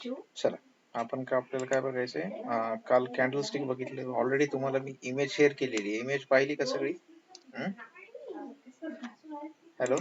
चला, आपण का आपल्याला काय बघायचंय, काल कॅन्डल स्टिक बघितले ऑलरेडी. तुम्हाला मी इमेज शेअर केलेली, इमेज पाहिली का सगळी? हॅलो,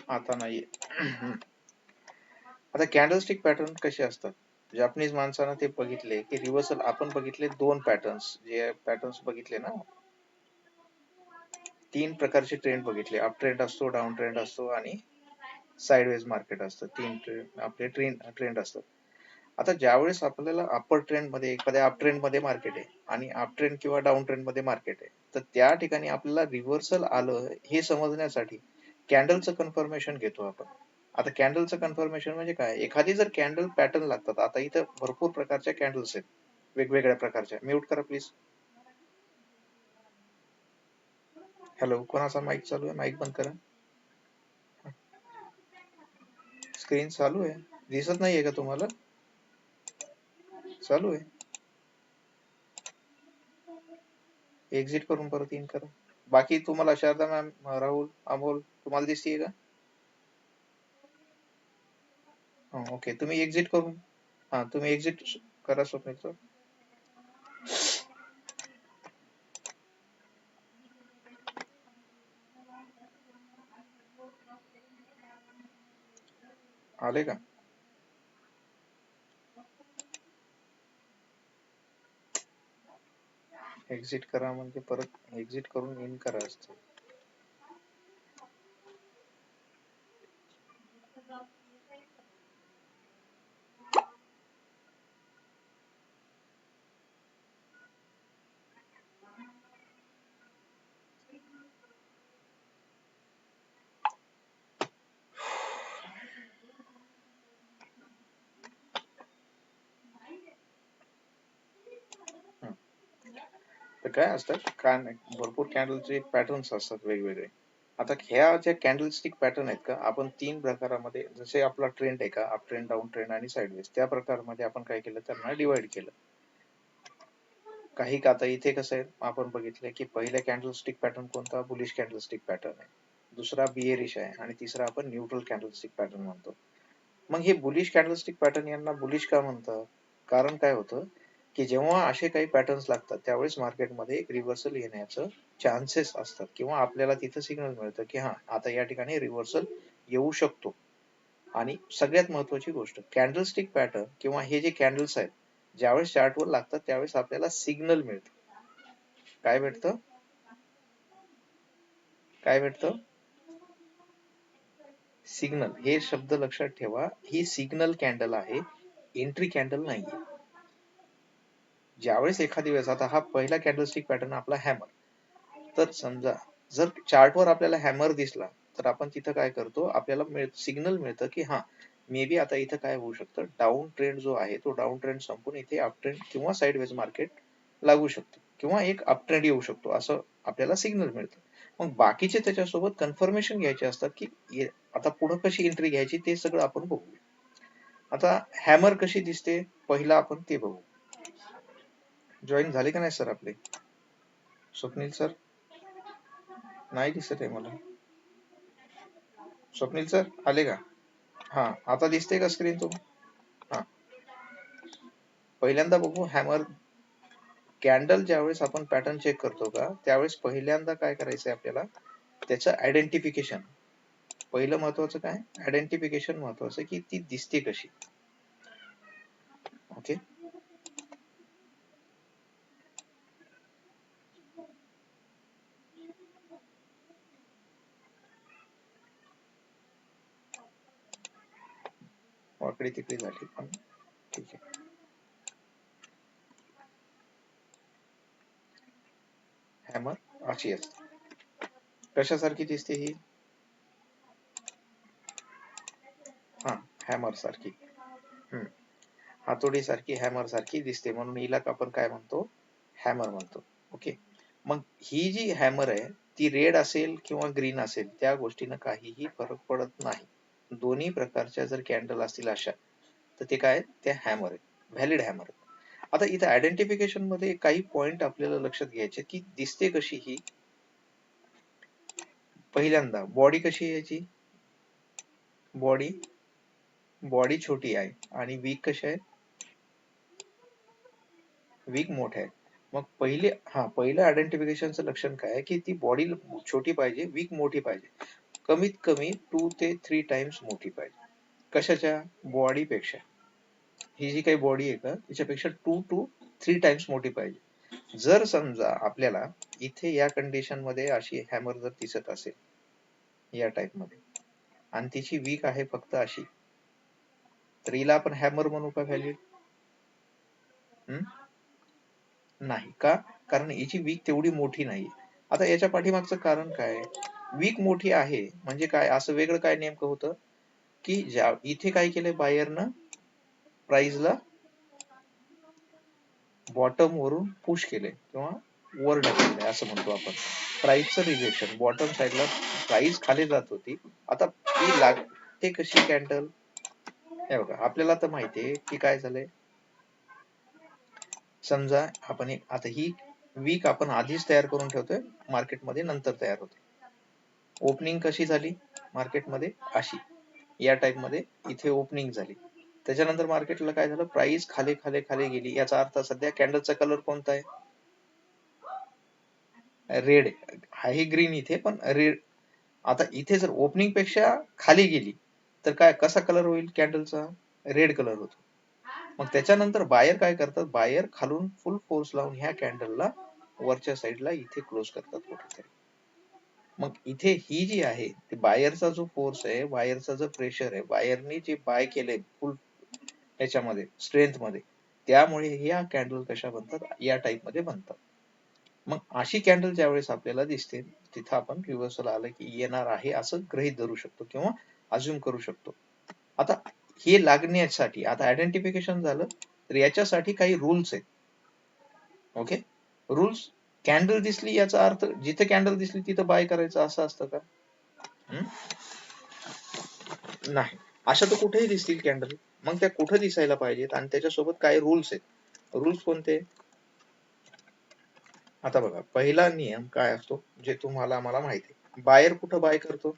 आता नाहीये. आता कॅन्डलस्टिक पॅटर्न कसे असतात? जपानीज माणसानं ते बघितले की रिव्हर्सल. आपण बघितले दोन पॅटर्न्स, जे पॅटर्न्स बघितले ना, तीन प्रकारचे ट्रेंड बघितले. अप ट्रेंड असतो, डाऊन ट्रेंड असतो आणि साइडवेज मार्केट असतं. तीन ट्रेंड आपले ट्रेंड असतात. आता ज्यावेळेस आपल्याला अपर ट्रेंड मध्ये, एखाद्या अप ट्रेंड मध्ये मार्केट आहे आणि अप ट्रेंड किंवा डाऊन ट्रेंड मध्ये मार्केट आहे, तर त्या ठिकाणी आपल्याला रिव्हर्सल आलं हे समजण्यासाठी कॅन्डलचं कन्फर्मेशन घेतो आपण. आता कॅन्डलचं कन्फर्मेशन म्हणजे काय? एखादी जर कॅन्डल पॅटर्न लागतात. आता इथं भरपूर प्रकारच्या कॅन्डल्स आहेत, वेगवेगळ्या प्रकारच्या. म्यूट करा प्लीज. हॅलो, कोणाचा माईक चालू आहे? माईक बंद करा. स्क्रीन चालू आहे, दिसत नाहीये का तुम्हाला? चालू आहे. एक्झिट करून परत इन करा. बाकी तुम्हाला शारदा मॅम, राहुल, अमोल, तुम्हाला दिसतीये का? ओके, तुम्ही एक्झिट करून, तुम्ही एक्झिट करा स्वप्नील सर. आले का? एक्झिट करा म्हणजे परत एक्झिट करून इन करा असतं. तर काय असतात, भरपूर कॅन्डलचे पॅटर्न्स असतात वेगवेगळे. आता ह्या ज्या कॅन्डलस्टिक पॅटर्न आहेत का, आपण तीन प्रकारामध्ये, जसे आपला ट्रेंड आहे का, अप ट्रेंड, डाऊन ट्रेंड आणि साइडवेज, त्या प्रकारमध्ये आपण काय केलं, त्यांना डिवाइड केलं. काही का आता इथे कसं आहे, आपण बघितलंय की पहिला कॅन्डलस्टिक पॅटर्न कोणता? बुलिश कॅन्डलस्टिक पॅटर्न आहे. दुसरा बियरिश आहे आणि तिसरा आपण न्यूट्रल कॅन्डलस्टिक पॅटर्न म्हणतो. मग हे बुलिश कॅन्डलस्टिक पॅटर्न यांना बुलिश का म्हणतात? कारण काय होतं की जेव्हा असे काही पॅटर्न्स लागतात त्यावेळेस मार्केटमध्ये एक रिव्हर्सल येण्याचं चान्सेस असतात, किंवा आपल्याला तिथं सिग्नल मिळतं की हा, आता या ठिकाणी रिव्हर्सल येऊ शकतो. आणि सगळ्यात महत्वाची गोष्ट, कॅन्डलस्टिक पॅटर्न किंवा हे जे कॅन्डल्स आहेत, ज्यावेळेस चार्टवर लागतात त्यावेळेस आपल्याला सिग्नल मिळतं. काय भेटतं? काय भेटतं? सिग्नल. हे शब्द लक्षात ठेवा, ही सिग्नल कॅन्डल आहे, एंट्री कॅन्डल नाहीये. ज्यावेळेस एखादी वेळेस, आता हा पहिला कॅन्डलस्टिक पॅटर्न आपला हॅमर, तर समजा जर चार्टवर आपल्याला हॅमर दिसला तर आपण तिथं काय करतो, आपल्याला सिग्नल मिळतं की हा, मे बी आता इथं काय होऊ शकतं, डाऊन ट्रेंड जो आहे तो डाऊन ट्रेंड संपून इथे अप ट्रेंड किंवा साइडवेज मार्केट लागू शकतो, किंवा एक अप ट्रेंड येऊ शकतो, असं आपल्याला सिग्नल मिळतं. मग बाकीचे त्याच्यासोबत कन्फर्मेशन घ्यायचे असतात की आता पुढे कशी एंट्री घ्यायची ते सगळं आपण बघू. आता हॅमर कशी दिसते पहिला आपण ते बघू. जॉईन झाले का नाही सर आपले? स्वप्नील सर नाही दिसत आहे मला. स्वप्नील सर आले का? हा, आता दिसते का स्क्रीन तुम्हाला? हा, पहिल्यांदा बघू हॅमर कॅन्डल. ज्यावेळेस आपण पॅटर्न चेक करतो का, त्यावेळेस पहिल्यांदा काय करायचंय आपल्याला, त्याचं आयडेंटिफिकेशन. पहिलं महत्वाचं काय, आयडेंटिफिकेशन महत्वाचं, की ती दिसते कशी. ओके, वाकडी तिकडी झाली पण ठीक आहे. हॅमर अशी असते. कशासारखी दिसते ही? हा, हॅमर सारखी. हातोडी सारखी, हॅमर सारखी दिसते, म्हणून हिला आपण काय म्हणतो, हॅमर म्हणतो. ओके, मग ही जी हॅमर आहे ती रेड असेल किंवा ग्रीन असेल त्या गोष्टीनं काहीही फरक पडत नाही. दोन्ही प्रकारच्या जर कॅन्डल असतील अशा तर ते काय ते हॅमर आहे, व्हॅलिड हॅमर. आता इथे आयडेंटिफिकेशन मध्ये काही पॉइंट आपल्याला लक्षात घ्यायचे की दिसते कशी ही. पहिल्यांदा बॉडी कशी आहे याची, बॉडी बॉडी छोटी आहे आणि वीक कशी आहे, वीक मोठे आहे. मग पहिलं आयडेंटिफिकेशनचं लक्षण काय आहे की ती बॉडी छोटी पाहिजे, वीक मोठी पाहिजे, कमीत कमी 2 ते 3 टाइम्स मोठी पाहिजे. कशाच्या, बॉडी पेक्षा. ही जी काही बॉडी आहे का त्याच्यापेक्षा 2 to 3 टाइम्स मोठी पाहिजे. जर समजा आपल्याला इथे या कंडिशन मध्ये अशी हॅमर जर दिसत असेल या टाइप मध्ये आणि तिची वीक आहे फक्त अशी, तर हिला आपण हॅमर म्हणू का व्हॅलिड? नाही का, कारण याची वीक तेवढी मोठी नाही. आता याच्या पाठीमागचं कारण काय, वीक मोठी आहे म्हणजे काय, असं वेगळं काय नेमकं होतं की ज्या इथे काय केलंय बायरनं प्राइसला बॉटम वरून पुश केले किंवा वर ढकलले असं म्हणतो आपण. प्राइसचं रिजेक्शन, बॉटम साइडला प्राइस खाली जात होती, आता ती लागते कशी कॅन्डल. हे बघा आपल्याला तर माहितीये की काय झालंय, समजा आपण आता ही वीक आपण आधीच तयार करून ठेवतोय मार्केटमध्ये, नंतर तयार होते. ओपनिंग कशी झाली मार्केटमध्ये अशी, या टाइप मध्ये इथे ओपनिंग झाली, त्याच्यानंतर मार्केटला काय झालं, प्राइस खाली खाली खाली गेली. याचा अर्थ सध्या कॅन्डलचा कलर कोणता आहे, रेड आहे, ग्रीन इथे पण रेड. आता इथे जर ओपनिंग पेक्षा खाली गेली तर काय कसा कलर होईल कॅन्डलचा, रेड कलर होतो. मग त्याच्यानंतर बायर काय करतात, बायर खालून फुल फोर्स लावून ह्या कॅन्डलला वरच्या साईडला इथे क्लोज करतात कुठेतरी. मग इथे ही जी आहे ती बायरचा जो फोर्स आहे, बायरचा जो प्रेशर आहे, बायरने जे बाय केले फुल ह्याच्यामध्ये स्ट्रेंथ मध्ये, त्यामुळे ह्या कॅन्डल कशा बनतात, या टाइप मध्ये बनतात. मग अशी कॅन्डल ज्यावेळेस आपल्याला दिसते तिथं आपण रिव्हर्सल आलं की येणार आहे असं गृहीत धरू शकतो किंवा अज्युम करू शकतो. आता हे लागण्यासाठी आता आयडेंटिफिकेशन झालं, तर याच्यासाठी काही रूल्स आहेत. ओके, रूल्स, कॅन्डल दिसली याचा अर्थ जिथे कॅन्डल दिसली तिथं बाय करायचं असं असतं का, नाही. अशा तर कुठेही दिसतील कॅन्डल, मग त्या कुठे दिसायला पाहिजेत आणि त्याच्यासोबत काय रूल्स आहेत. रूल्स कोणते, आता बघा पहिला नियम काय असतो जे तुम्हाला मला माहिती आहे, बायर कुठं बाय करतो,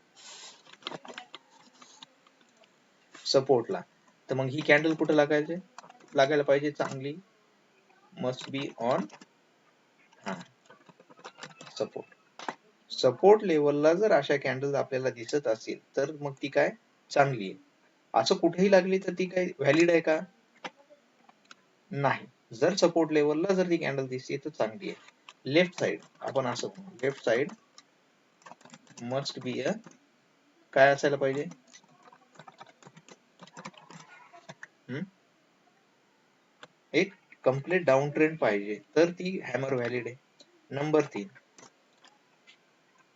सपोर्टला. तर मग ही कॅन्डल कुठे लागायला पाहिजे चांगली, must be on support. Support लेवलला जर अशा कॅन्डल आपल्याला दिसत असेल तर मग ती काय चांगली आहे. असं कुठेही लागली तर ती काय व्हॅलिड आहे का, नाही. जर सपोर्ट लेवलला जर ती कॅन्डल दिसते तर चांगली आहे. लेफ्ट साइड आपण असं म्हणू, left side must be a काय असायला पाहिजे, एक कम्प्लीट डाऊन ट्रेंड पाहिजे तर ती हॅमर व्हॅलिड आहे. नंबर 3,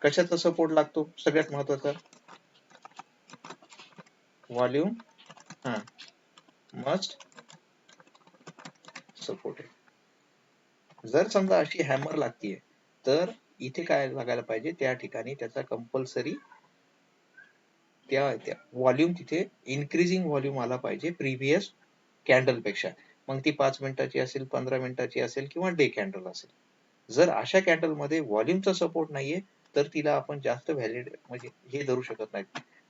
कशाचा सपोर्ट लागतो सगळ्यात महत्वाचा, व्हॉल्यूम मस्ट सपोर्ट आहे. जर समजा अशी हॅमर लागतीये तर इथे काय लागायला पाहिजे, त्या ठिकाणी त्याचा कंपल्सरी त्या व्हॉल्यूम तिथे इन्क्रीजिंग व्हॉल्यूम आला पाहिजे प्रिव्हियस कॅन्डल पेक्षा. मग ती 5 मिनिटाची असेल, 15 मिनिटाची असेल किंवा डे कॅन्डल असेल. जर अशा कॅन्डल मध्ये व्हॉल्यूमचा सपोर्ट नाहीये तर तिला आपण जास्त व्हॅलिड म्हणजे हे धरू शकत नाही,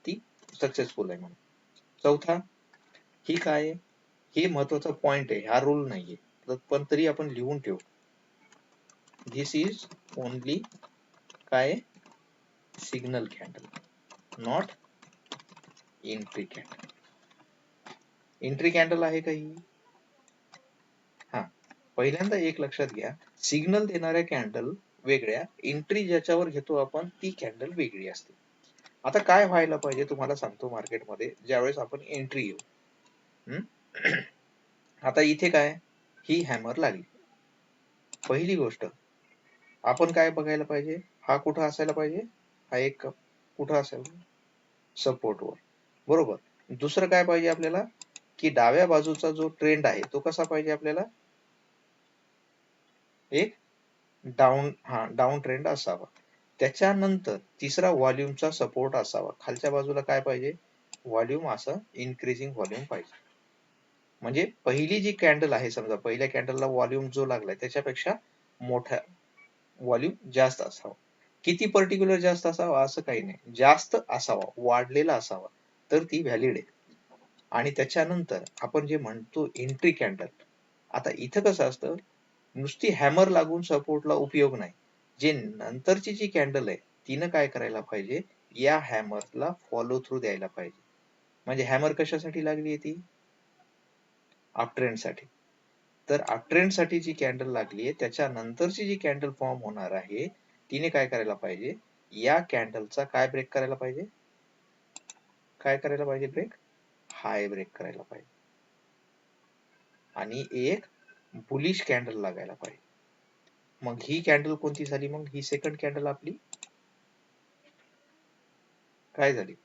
ती सक्सेसफुल आहे म्हणून. चौथा, ही काय, हे महत्वाचा पॉइंट आहे, हा रूल नाहीये पण तरी आपण लिहून ठेवू, दिस इज ओनली काय signal candle, not entry candle. Entry candle आहे का ही, हा. पहिल्यांदा एक लक्षात घ्या, सिग्नल देणाऱ्या कॅन्डल वेगळ्या, एंट्री ज्याच्यावर घेतो आपण ती कॅन्डल वेगळी असते. आता काय व्हायला पाहिजे तुम्हाला सांगतो, मार्केटमध्ये ज्यावेळेस आपण एंट्री येऊ, आता इथे काय ही हॅमर लागली, पहिली गोष्ट आपण काय बघायला पाहिजे, हा कुठं असायला पाहिजे, हा एक कुठं असायला, सपोर्ट वर, बरोबर. दुसरं काय पाहिजे आपल्याला की डाव्या बाजूचा जो ट्रेंड आहे तो कसा पाहिजे आपल्याला, एक डाऊन ट्रेंड असावा. त्याच्यानंतर तिसरा व्हॉल्यूमचा सपोर्ट असावा. खालच्या बाजूला काय पाहिजे? व्हॉल्यूम असं इन्क्रीजिंग व्हॉल्यूम पाहिजे. म्हणजे पहिली जी कॅन्डल आहे, समजा पहिल्या कॅन्डलला व्हॉल्यूम जो लागलाय त्याच्यापेक्षा मोठा व्हॉल्यूम जास्त असावा. किती पर्टिक्युलर जास्त असावा असं काही नाही, जास्त असावा, वाढलेला असावा, तर ती व्हॅलिड आहे. आणि त्याच्यानंतर आपण जे म्हणतो एंट्री कॅन्डल, आता इथं कसं असतं, नुसती हॅमर लागून सपोर्टला उपयोग नाही. जे नंतरची जी कॅन्डल आहे तिनं काय करायला पाहिजे, या हॅमरला फॉलो थ्रू द्यायला पाहिजे. म्हणजे हॅमर कशासाठी लागली आहे ती? अपट्रेंड साठी. तर अपट्रेंड साठी जी कॅन्डल लागली आहे त्याच्यानंतरची जी कॅन्डल फॉर्म होणार आहे तिने काय करायला पाहिजे, या कॅन्डलचा काय ब्रेक करायला पाहिजे? काय करायला पाहिजे ब्रेक? हाय ब्रेक करायला पाहिजे. आणि एक बुलिश कॅन्डल लागायला पाहिजे. मग ही कॅन्डल कोणती झाली? मग ही सेकंड कॅन्डल आपली काय झाली?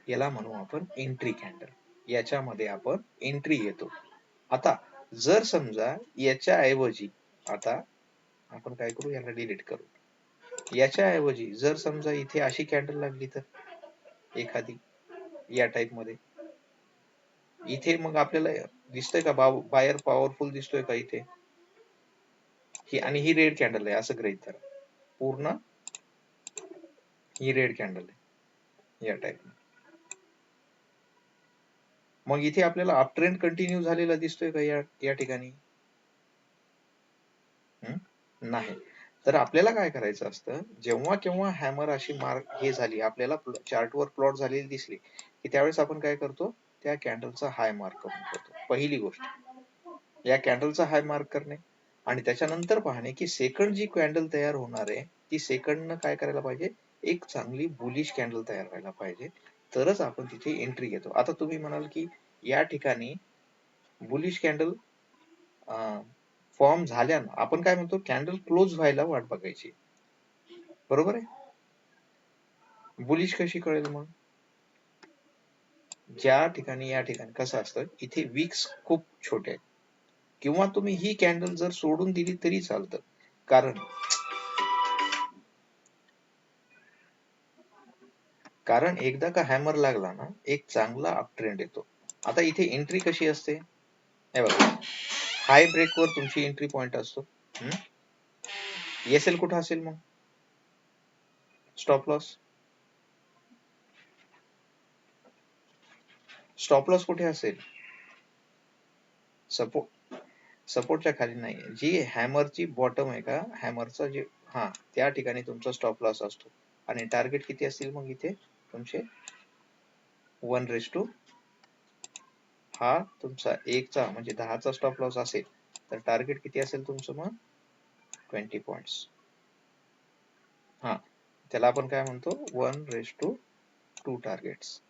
याला म्हणू आपण एंट्री कॅन्डल. याच्यामध्ये आपण एंट्री घेतो. आता जर समजा याच्या ऐवजी, आता आपण काय करू, याला डिलीट करू. याच्या ऐवजी जर समजा इथे अशी कॅन्डल लागली तर एखादी या टाइप मध्ये, इथे मग आपल्याला दिसतंय का बायर पॉवरफुल दिसतोय का इथे? ही आणि ही रेड कॅन्डल आहे असं गृहीत धरा. पूर्ण ही रेड कॅन्डल आहे या टाइप. मग इथे आपल्याला अप ट्रेंड कंटिन्यू झालेला दिसतोय का या ठिकाणी? नाही. तर आपल्याला काय करायचं असतं, जेव्हा केव्हा हॅमर अशी मार्क हे झाली, आपल्याला चार्टवर प्लॉट झालेली दिसली की त्यावेळेस आपण काय करतो, त्या कॅन्डलचा हाय मार्क करून ठेवतो. पहिली गोष्ट या कॅन्डलचा हाय मार्क करणे. आणि त्याच्यानंतर पाहणे की सेकंड जी कॅन्डल तयार होणार आहे ती सेकंडनं काय करायला पाहिजे, एक चांगली बुलिश कॅन्डल तयार व्हायला पाहिजे, तरच आपण तिथे एंट्री घेतो. आता तुम्ही म्हणाल की या ठिकाणी बुलिश कॅन्डल फॉर्म झाल्यानं आपण काय म्हणतो, कॅन्डल क्लोज व्हायला वाट बघायची. बरोबर आहे? बुलिश कशी कळेल मग? ज्या ठिकाणी या ठिकाणी कसं असतं, इथे विक्स खूप छोटे आहेत, किंवा तुम्ही ही कॅन्डल जर सोडून दिली तरी चालतं. कारण एकदा का हॅमर लागला ना, एक चांगला अप ट्रेंड येतो. आता इथे एंट्री कशी असते, हे बघा, हाय ब्रेकवर तुमची एंट्री पॉइंट असतो. एसएल कुठं असेल मग? स्टॉप लॉस कुठे असेल? सपोर्टच्या खाली नाही, जी हॅमरची बॉटम आहे का, हॅमरचा जे त्या ठिकाणी तुमचा स्टॉप लॉस असतो. आणि टार्गेट किती असतील मग इथे तुमचे? 1:, हा तुमचा 1चा म्हणजे 10चा स्टॉप लॉस असेल तर टार्गेट किती असेल तुमचं मग? 20 पॉइंट्स. त्याला आपण काय म्हणतो, 1:2 टार्गेट्स.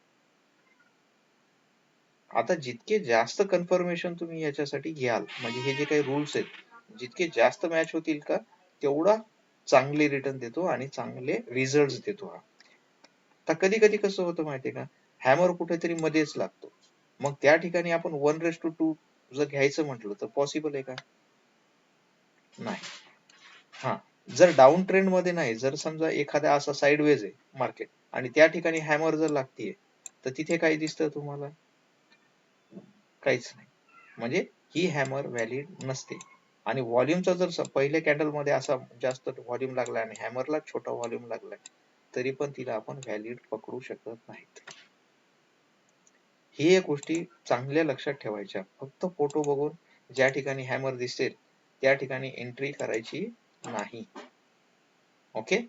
आता जितके जास्त कन्फर्मेशन तुम्ही याच्यासाठी घ्याल, म्हणजे हे जे काही रूल्स आहेत जितके जास्त मॅच होतील का, तेवढा चांगले रिटर्न देतो आणि चांगले रिझल्ट देतो हा. तर कधी कधी कसं होतं माहितीये का, हॅमर कुठेतरी मध्येच लागतो, मग त्या ठिकाणी आपण 1:2 जर घ्यायचं म्हटलं तर पॉसिबल आहे का? नाही. जर डाऊन ट्रेंड मध्ये नाही, जर समजा एखादा असा साइडवेज आहे मार्केट आणि त्या ठिकाणी हॅमर जर लागतीये तर तिथे काय दिसतं तुम्हाला? काहीच नाही. म्हणजे ही हॅमर व्हॅलिड नसते. आणि व्हॉल्यूमचा जर पहिल्या कॅन्डल मध्ये असा जास्त व्हॉल्यूम लागला आणि हॅमरला छोटा व्हॉल्यूम लागलाय, तरी पण तिला आपण व्हॅलिड पकडू शकत नाहीत. ही एक गोष्टी चांगल्या लक्षात ठेवायच्या. फक्त फोटो बघून ज्या ठिकाणी हॅमर दिसेल त्या ठिकाणी एंट्री करायची नाही. ओके,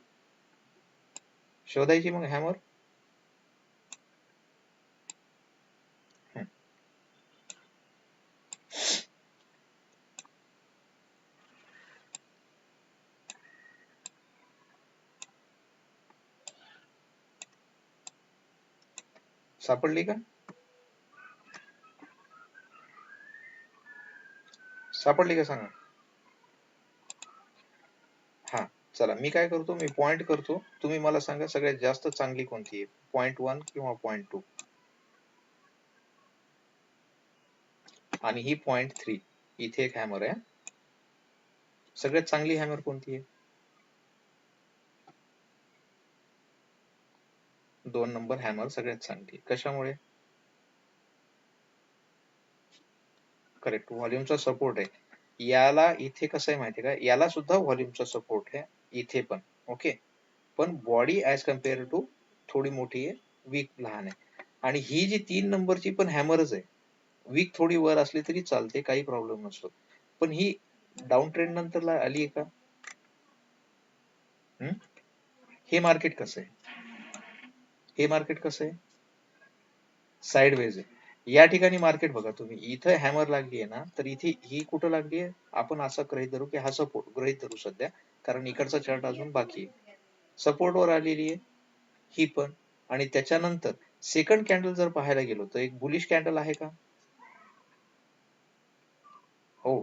शोधायची मग हॅमर. सापडली का? सापडली का सांगा. चला मी काय करतो, मी पॉइंट करतो, तुम्ही मला सांगा सगळ्यात जास्त चांगली कोणती आहे, 0.1 किंवा 0.2. आणि ही 0.3. इथे एक हॅमर आहे. सगळ्यात चांगली हॅमर कोणती आहे? 2 नंबर हॅमर सगळ्यात चांगली. कशामुळे? करेक्ट, व्हॉल्यूमचा सपोर्ट आहे. याला इथे कसं आहे माहिती आहे का, याला सुद्धा व्हॉल्यूमचा सपोर्ट आहे इथे पण. ओके, पण बॉडी ऍज कम्पेअर टू थोडी मोठी आहे, वीक लहान आहे. आणि ही जी 3 नंबरची पण हॅमरच आहे, वीक थोडी वर असली तरी चालते, काही प्रॉब्लेम नसतो. पण ही डाऊन ट्रेंड नंतर आली आहे का? हे मार्केट कसं आहे? हे मार्केट कसं आहे? साइडवेज आहे. या ठिकाणी मार्केट बघा तुम्ही, इथं हॅमर लागली आहे ना, तर इथे ही कुठं लागली आहे? आपण असं गृहीत धरू की हा सपोर्ट गृहीत धरू सध्या, कारण इकडचा चार्ट अजून बाकी आहे. सपोर्ट वर आलेली आहे ही पण. आणि त्याच्यानंतर सेकंड कॅन्डल जर पाहायला गेलो तर एक बुलिश कॅन्डल आहे का? हो.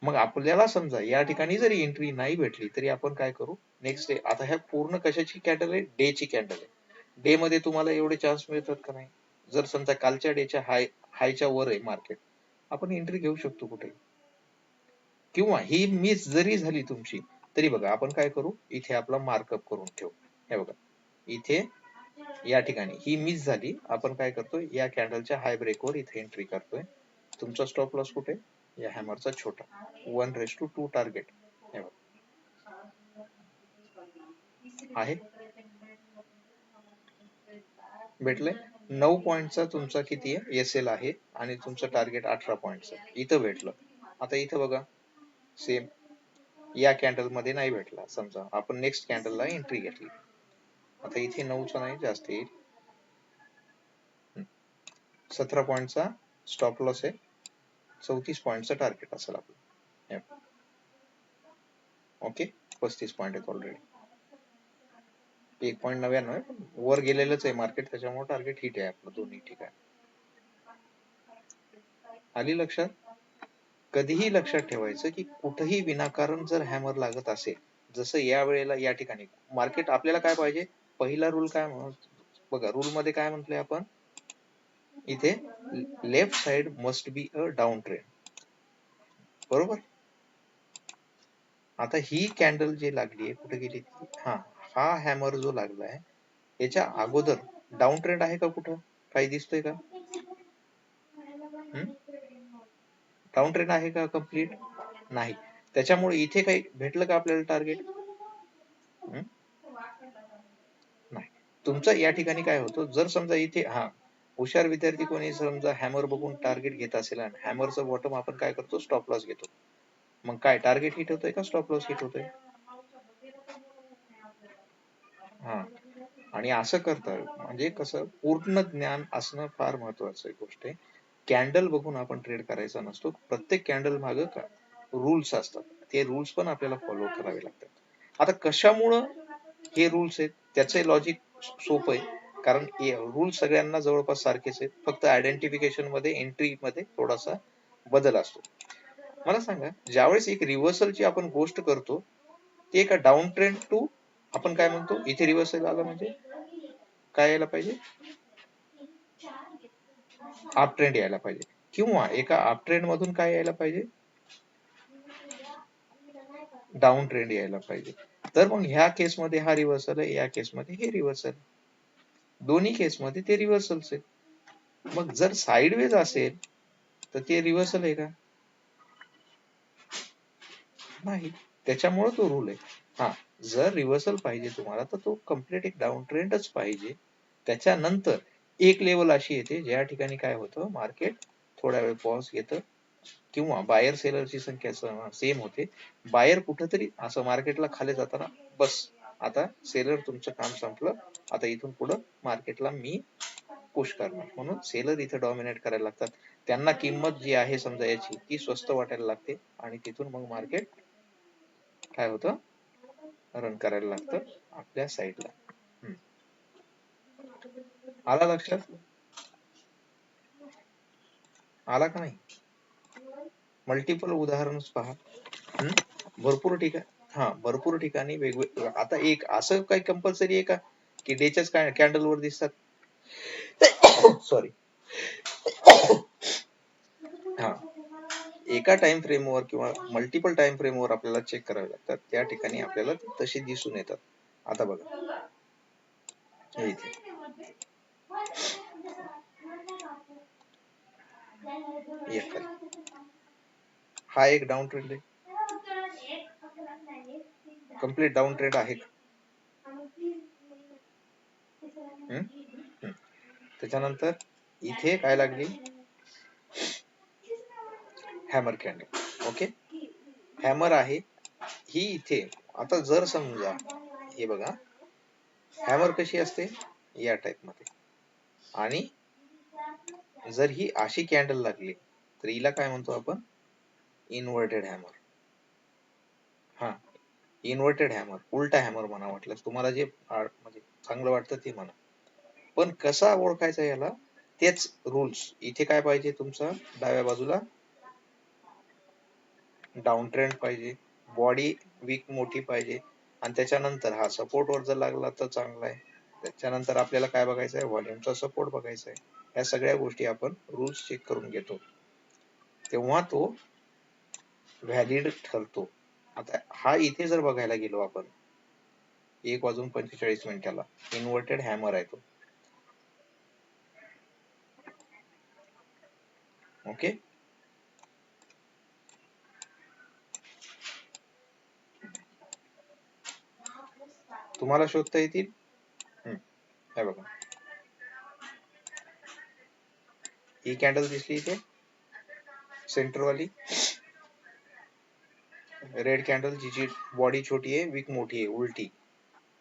मग आपल्याला समजा या ठिकाणी जरी एंट्री नाही भेटली तरी आपण काय करू, नेक्स्ट डे. आता ह्या पूर्ण कशाची कॅन्डल आहे? डे ची कॅन्डल आहे. डे मध्ये तुम्हाला एवढे चान्स मिळतात का? नाही. जर समजा कालच्या डेच्या हायच्या वर आहे मार्केट, आपण एंट्री घेऊ शकतो कुठे. किंवा ही मिस जरी झाली तुमची तरी बघा आपण काय करू, इथे आपला मार्कअप करून ठेवू. हे बघा इथे या ठिकाणी ही मिस झाली, आपण काय करतोय, या कॅन्डलच्या हाय ब्रेकवर इथे एंट्री करतोय. तुमचा स्टॉप लॉस कुठे? या हॅमरचा छोटा 1:2 टार्गेट आहे. भेटलंय. 9 पॉईंटचा तुमचा किती आहे? एसएल आहे आणि तुमचं टार्गेट 18 पॉईंटचं इथं भेटलं. आता इथं बघा सेम या कॅन्डल मध्ये नाही भेटला, समजा आपण नेक्स्ट कॅन्डलला एंट्री घेतली. आता इथे 9चा नाही, जास्त येईल. 17 पॉईंटचा स्टॉप लॉस आहे, 34 पॉईंटचा टार्गेट असेल आपलं. ओके, 35 पॉईंट आहेत ऑलरेडी. 1.99 आहे, पण वर गेलेलंच आहे मार्केट, त्याच्यामुळे टार्गेट हिट आहे आपलं दोन्ही ठिकाणी. आली लक्षात? कधीही लक्षात ठेवायचं की कुठेही विनाकारण जर हॅमर लागत असेल, जसं या वेळेला या ठिकाणी मार्केट, आपल्याला काय पाहिजे? पहिला रूल काय बघा, रूल मध्ये काय म्हटलंय आपण इथे, left side must be a down trend, बरोबर. आता ही कॅन्डल जी लागली आहे कुठे गेली? हा हॅमर जो लागलाय याच्या अगोदर डाऊन ट्रेंड आहे का? कुठं काही दिसतोय का? डाऊन ट्रेंड आहे का कम्प्लीट? नाही. त्याच्यामुळे इथे काही भेटलं का आपल्याला टार्गेट? नाही. तुमचं या ठिकाणी काय होतं, जर समजा इथे हुशार विद्यार्थी कोणी समजा हॅमर बघून टार्गेट घेत असेल आणि हॅमरचं बॉटम आपण काय करतो, स्टॉप लॉस घेतो. मग काय टार्गेट हिट होतंय का स्टॉप लॉस हिट होतोय? आणि असं करतं म्हणजे कसं, पूर्ण ज्ञान असणं फार महत्वाचं गोष्ट आहे. कॅन्डल बघून आपण ट्रेड करायचा नसतो. प्रत्येक कॅन्डल मागे रूल्स असतात, ते रूल्स पण आपल्याला फॉलो करावे लागतात. आता कशामुळं हे रूल्स आहेत, त्याचे लॉजिक सोपं आहे. कारण रूल सगळ्यांना जवळपास सारखेच आहेत, फक्त आयडेंटिफिकेशन मध्ये, एंट्री मध्ये थोडासा बदल असतो. मला सांगा, ज्यावेळेस एक रिव्हर्सलची आपण गोष्ट करतो, ते एका डाऊन ट्रेंड टू आपण काय म्हणतो, इथे रिव्हर्सल आलं म्हणजे काय यायला पाहिजे? अप ट्रेंड यायला पाहिजे. किंवा एका अप ट्रेंड मधून काय यायला पाहिजे? डाऊन ट्रेंड यायला पाहिजे. तर मग ह्या केसमध्ये हा रिव्हर्सल आहे, या केसमध्ये हे रिव्हर्सल, दोन्ही केसमध्ये ते रिव्हर्सल्स आहेत. मग जर साइडवेज असेल तर ते रिव्हर्सल आहे का? नाही. त्याच्यामुळे तो रूल आहे. जर रिव्हर्सल पाहिजे तुम्हाला तर तो कम्प्लीट एक डाऊन ट्रेंडच पाहिजे. त्याच्यानंतर एक लेवल अशी येते ज्या ठिकाणी काय होतं, मार्केट थोडा वेळ पॉज घेतं किंवा बायर सेलरची संख्या सेम होते. बायर कुठंतरी असं मार्केटला खाली जाताना, बस आता सेलर तुमचं काम संपलं, आता इथून पुढं मार्केटला मी पुश करणार, म्हणून सेलर इथे डॉमिनेट करायला लागतात. त्यांना किंमत जी आहे समजा याची, ती स्वस्त वाटायला लागते आणि तिथून मग मार्केट काय होतं, रन करायला लागतं आपल्या साईडला. आला लक्षात? आला का नाही? मल्टिपल उदाहरण पहा. भरपूर ठिकाणी, भरपूर ठिकाणी वेगवेगळं. आता एक असं काही कंपल्सरी आहे का की डेच्याच कॅन्डल वर दिसतात? सॉरी. एका टाइम फ्रेमवर किंवा मल्टिपल टाइम फ्रेमवर आपल्याला चेक करावे लागतात, त्या ठिकाणी आपल्याला तशी दिसून येतात. आता बघा इथे एक खाली. हा एक डाऊन ट्रेंड आहे, कम्प्लीट डाऊन ट्रेंड आहे. त्याच्यानंतर इथे काय लागली, हॅमर कॅन्डल. ओके, हॅमर आहे ही इथे. आता जर समजा हे बघा, हॅमर कशी असते या टाइप मध्ये, आणि जर ही अशी कॅन्डल लागली तर हिला काय म्हणतो आपण, इन्व्हर्टेड हॅमर. हा, इन्व्हर्टेड हॅमर, उलटा हॅमर म्हणा, वाटलं तुम्हाला जे म्हणजे चांगलं वाटतं ते म्हणा. पण कसा ओळखायचा याला, तेच रूल्स इथे काय पाहिजे, तुमचा डाव्या बाजूला डाऊन ट्रेंड पाहिजे, बॉडी वीक मोठी पाहिजे, आणि त्याच्यानंतर हा सपोर्ट वर जर लागला तर चांगला आहे. त्याच्यानंतर आपल्याला काय बघायचं आहे, व्हॉल्यूमचा सपोर्ट बघायचा आहे. या सगळ्या गोष्टी आपण रूल्स चेक करून घेतो, तेव्हा तो व्हॅलिड ठरतो. आता हा इथे जर बघायला गेलो आपण 1:45 इन्व्हर्टेड हॅमर आहे तो. ओके, तुम्हाला शोधता येतील. हे बघा, ही कॅन्डल दिसली इथे सेंटरवाली रेड कॅन्डल, जिची बॉडी छोटी आहे, विक मोठी आहे, उलटी.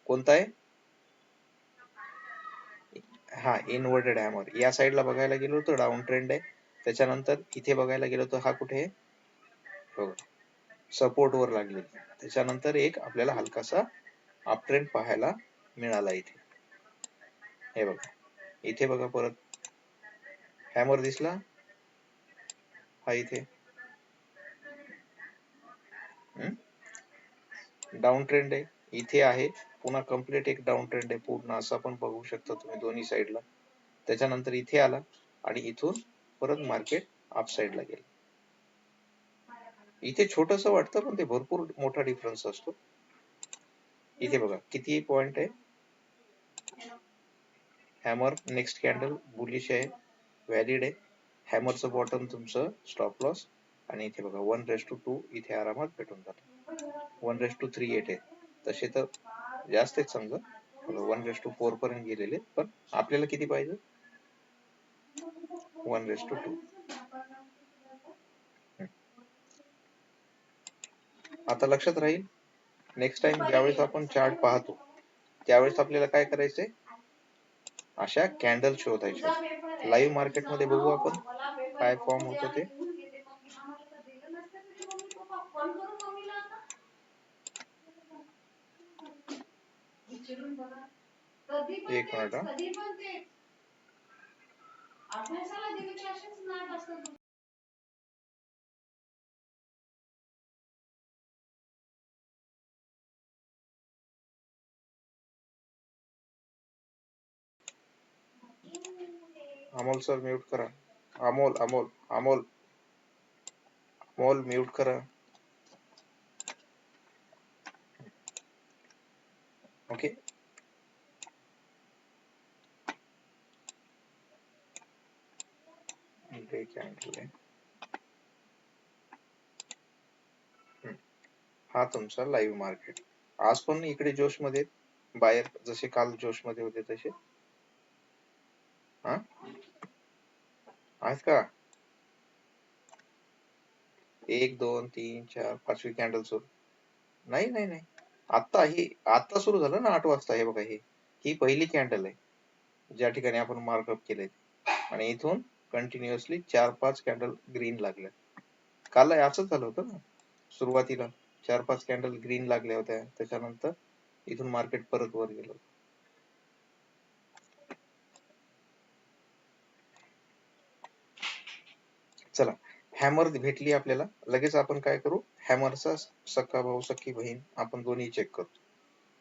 कोणता आहे, हा इन्व्हर्टेड हॅमर. या साईडला बघायला गेलो तर डाऊन ट्रेंड आहे. त्याच्यानंतर इथे बघायला गेलो तर हा कुठे आहे, सपोर्ट वर लागले. त्याच्यानंतर एक आपल्याला हलकासा अप ट्रेंड पाहायला मिळाला इथे. हे बघा, इथे बघा परत हॅमर दिसला, हा इथे डाऊन ट्रेंड आहे, इथे आहे पुन्हा कम्प्लीट एक डाऊन ट्रेंड आहे पूर्ण, असं पण बघू शकता तुम्ही दोन्ही साईडला. त्याच्यानंतर इथे आला आणि इथून परत मार्केट अप साईडला गेलं. इथे छोटस वाटतं पण ते भरपूर मोठा डिफरन्स असतो. इथे बघा किती पॉइंट आहे, हॅमर नेक्स्ट कॅन्डल बुलिश आहे, व्हॅलिड आहे. हॅमरचं बॉटम तुमचं स्टॉप लॉस, आणि इथे बघा 1:2 इथे आरामात भेटून जातो. 1:38 आहे, तसे तर जास्त आहेत समजा, 1:4 पर्यंत गेलेले, पण आपल्याला किती पाहिजे, 1:2. आता लक्षात राहील, नेक्स्ट टाइम ज्यावेळेस आपण चार्ट पाहतो त्यावेळेस आपल्याला काय करायचंय, अशा कॅन्डल शोधायच्या. लाईव्ह मार्केट मध्ये बघू आपण काय फॉर्म होतं ते. एक मिनिट, अमोल सर म्यूट करा. अमोल अमोल अमोल अमोल म्यूट करा. ओके, कॅन्डल आहे हा तुमचा लाईव्ह मार्केट. आज पण इकडे जोश मध्ये बाहेर, जसे काल जोश मध्ये होते तसे हा आहेत का, 1 2 3 4 5वी कॅन्डल सुरू, नाही नाही नाही, आता ही आता सुरू झालं ना 8 वाजता. हे बघा, ही पहिली कॅन्डल आहे ज्या ठिकाणी आपण मार्कअप केले, आणि इथून कंटिन्युअसली 4-5 कॅन्डल ग्रीन लागल्या. काल असंच झालं होतं ना, सुरुवातीला 4-5 कॅन्डल ग्रीन लागल्या होत्या, त्याच्यानंतर इथून मार्केट परत वर गेलं. चला, हॅमर भेटली आपल्याला, लगेच आपण काय करू, हॅमरचा सख्खा भाऊ सख्खी बहीण आपण दोन्ही चेक करतो.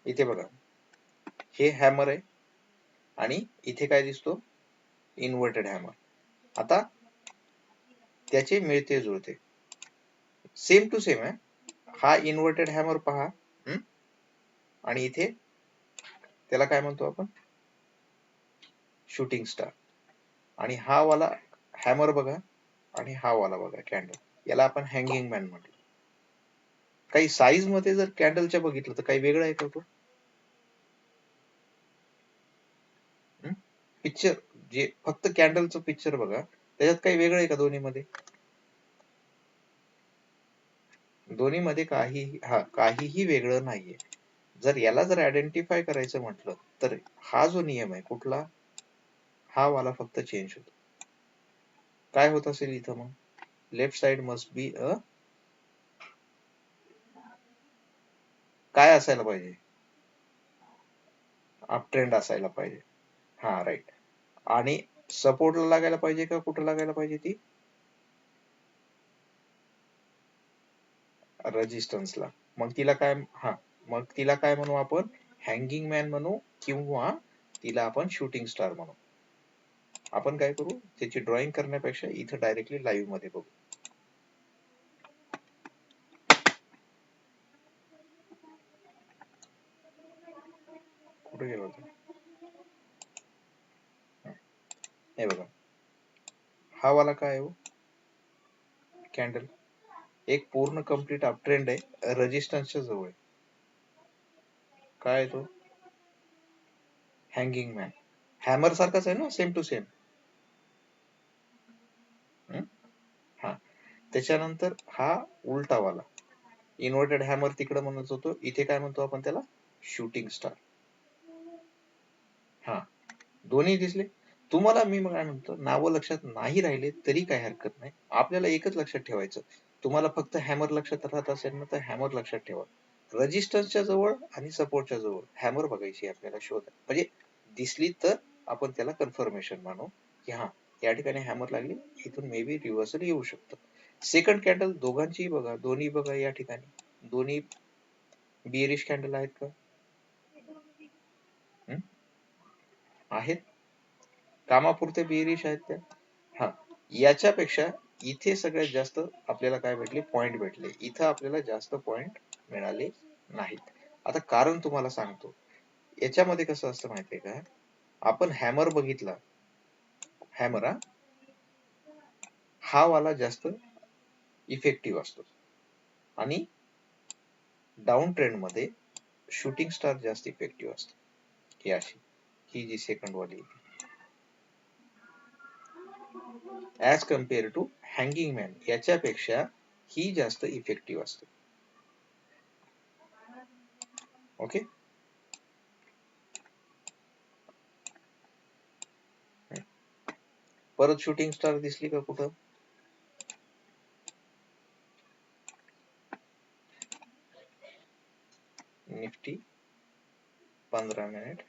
इथे बघा, हे हॅमर आहे आणि इथे काय दिसतो, इन्व्हर्टेड हॅमर. आता त्याचे मिळते जुळते, सेम टू सेम आहे. हा इन्व्हर्टेड हॅमर पहा, आणि इथे त्याला काय म्हणतो आपण, शूटिंग स्टार. आणि हा वाला हॅमर बघा आणि हा वाला बघा कॅन्डल, याला आपण हँगिंग मॅन म्हटलं. काही साईज मध्ये जर कॅन्डलच्या बघितलं तर काही वेगळं आहे का तो? पिक्चर जे फक्त कॅन्डलचं पिक्चर बघा, त्याच्यात काही वेगळं आहे का दोन्ही मध्ये? दोन्ही मध्ये काहीही वेगळं नाहीये. जर याला जर आयडेंटिफाय करायचं म्हटलं तर हा जो नियम आहे कुठला, हा वाला फक्त चेंज होतो. काय होत असेल इथं मग? Left side must be a, काय असायला पाहिजे? अप ट्रेंड असायला पाहिजे. हा राईट. आणि सपोर्टला लागायला पाहिजे का कुठं लागायला पाहिजे ती? रेजिस्टन्सला. मग तिला काय, मग तिला काय म्हणू आपण? हँगिंग मॅन म्हणू किंवा तिला आपण शूटिंग स्टार म्हणू. आपण काय करू, त्याची ड्रॉइंग करण्यापेक्षा इथं डायरेक्टली लाईव्ह मध्ये बघू. कुठे गेलो होतो? हे बघा, हा वाला काय आहे? कॅन्डल एक पूर्ण कंप्लीट अप ट्रेंड आहे, रेजिस्टन्सच्या जवळ. काय तो? Hanging man. हॅमर सारखाच आहे ना, सेम टू सेम. हा, त्याच्यानंतर हा उलटावाला इन्व्हर्टेड हॅमर तिकडे म्हणत होतो, इथे काय म्हणतो आपण त्याला? Shooting star. हा, दोन्ही दिसले तुम्हाला. मी मग काय म्हणतो, नावं लक्षात नाही राहिले तरी काही हरकत नाही, आपल्याला एकच लक्षात ठेवायचं. तुम्हाला फक्त हॅमर लक्षात राहत असेल ना, तर हॅमर लक्षात ठेवा. रेजिस्टन्सच्या जवळ आणि सपोर्टच्या जवळ हॅमर बघायची आपल्याला, शोध म्हणजे दिसली तर आपण त्याला कन्फर्मेशन मानू की हा, या ठिकाणी हॅमर लागली, इथून मे बी रिव्हर्सल येऊ शकतं. सेकंड कॅन्डल दोघांचीही बघा, दोन्ही बघा या ठिकाणी, दोन्ही बिअरिश कॅन्डल आहेत का? आहेत, कामापुरते बिअरिश आहेत त्या. हा, याच्यापेक्षा इथे सगळ्यात जास्त आपल्याला काय भेटले? पॉइंट भेटले. इथं आपल्याला जास्त पॉइंट मिळाले नाहीत. आता कारण तुम्हाला सांगतो, याच्यामध्ये कसं असतं माहितीये का? आपण हॅमर बघितला, हॅमर हा वाला जास्त इफेक्टिव्ह असतो आणि डाऊन ट्रेंड मध्ये शूटिंग स्टार जास्त इफेक्टिव्ह असतो. ही अशी, ही जी सेकंड वाली as compare to hanging man, याच्यापेक्षा ही जास्त इफेक्टिव्ह असते. ओके. परत शूटिंग स्टार दिसली का कुठं? निफ्टी 15 मिनिट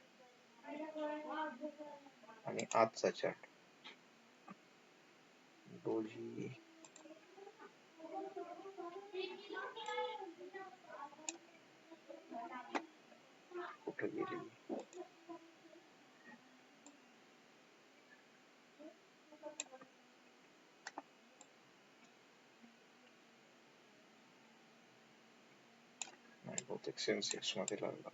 आणि आजचा चार्ट. डोजी कुठं गेली? नाही, बहुतेक सेन्सेक्स मध्ये लागला.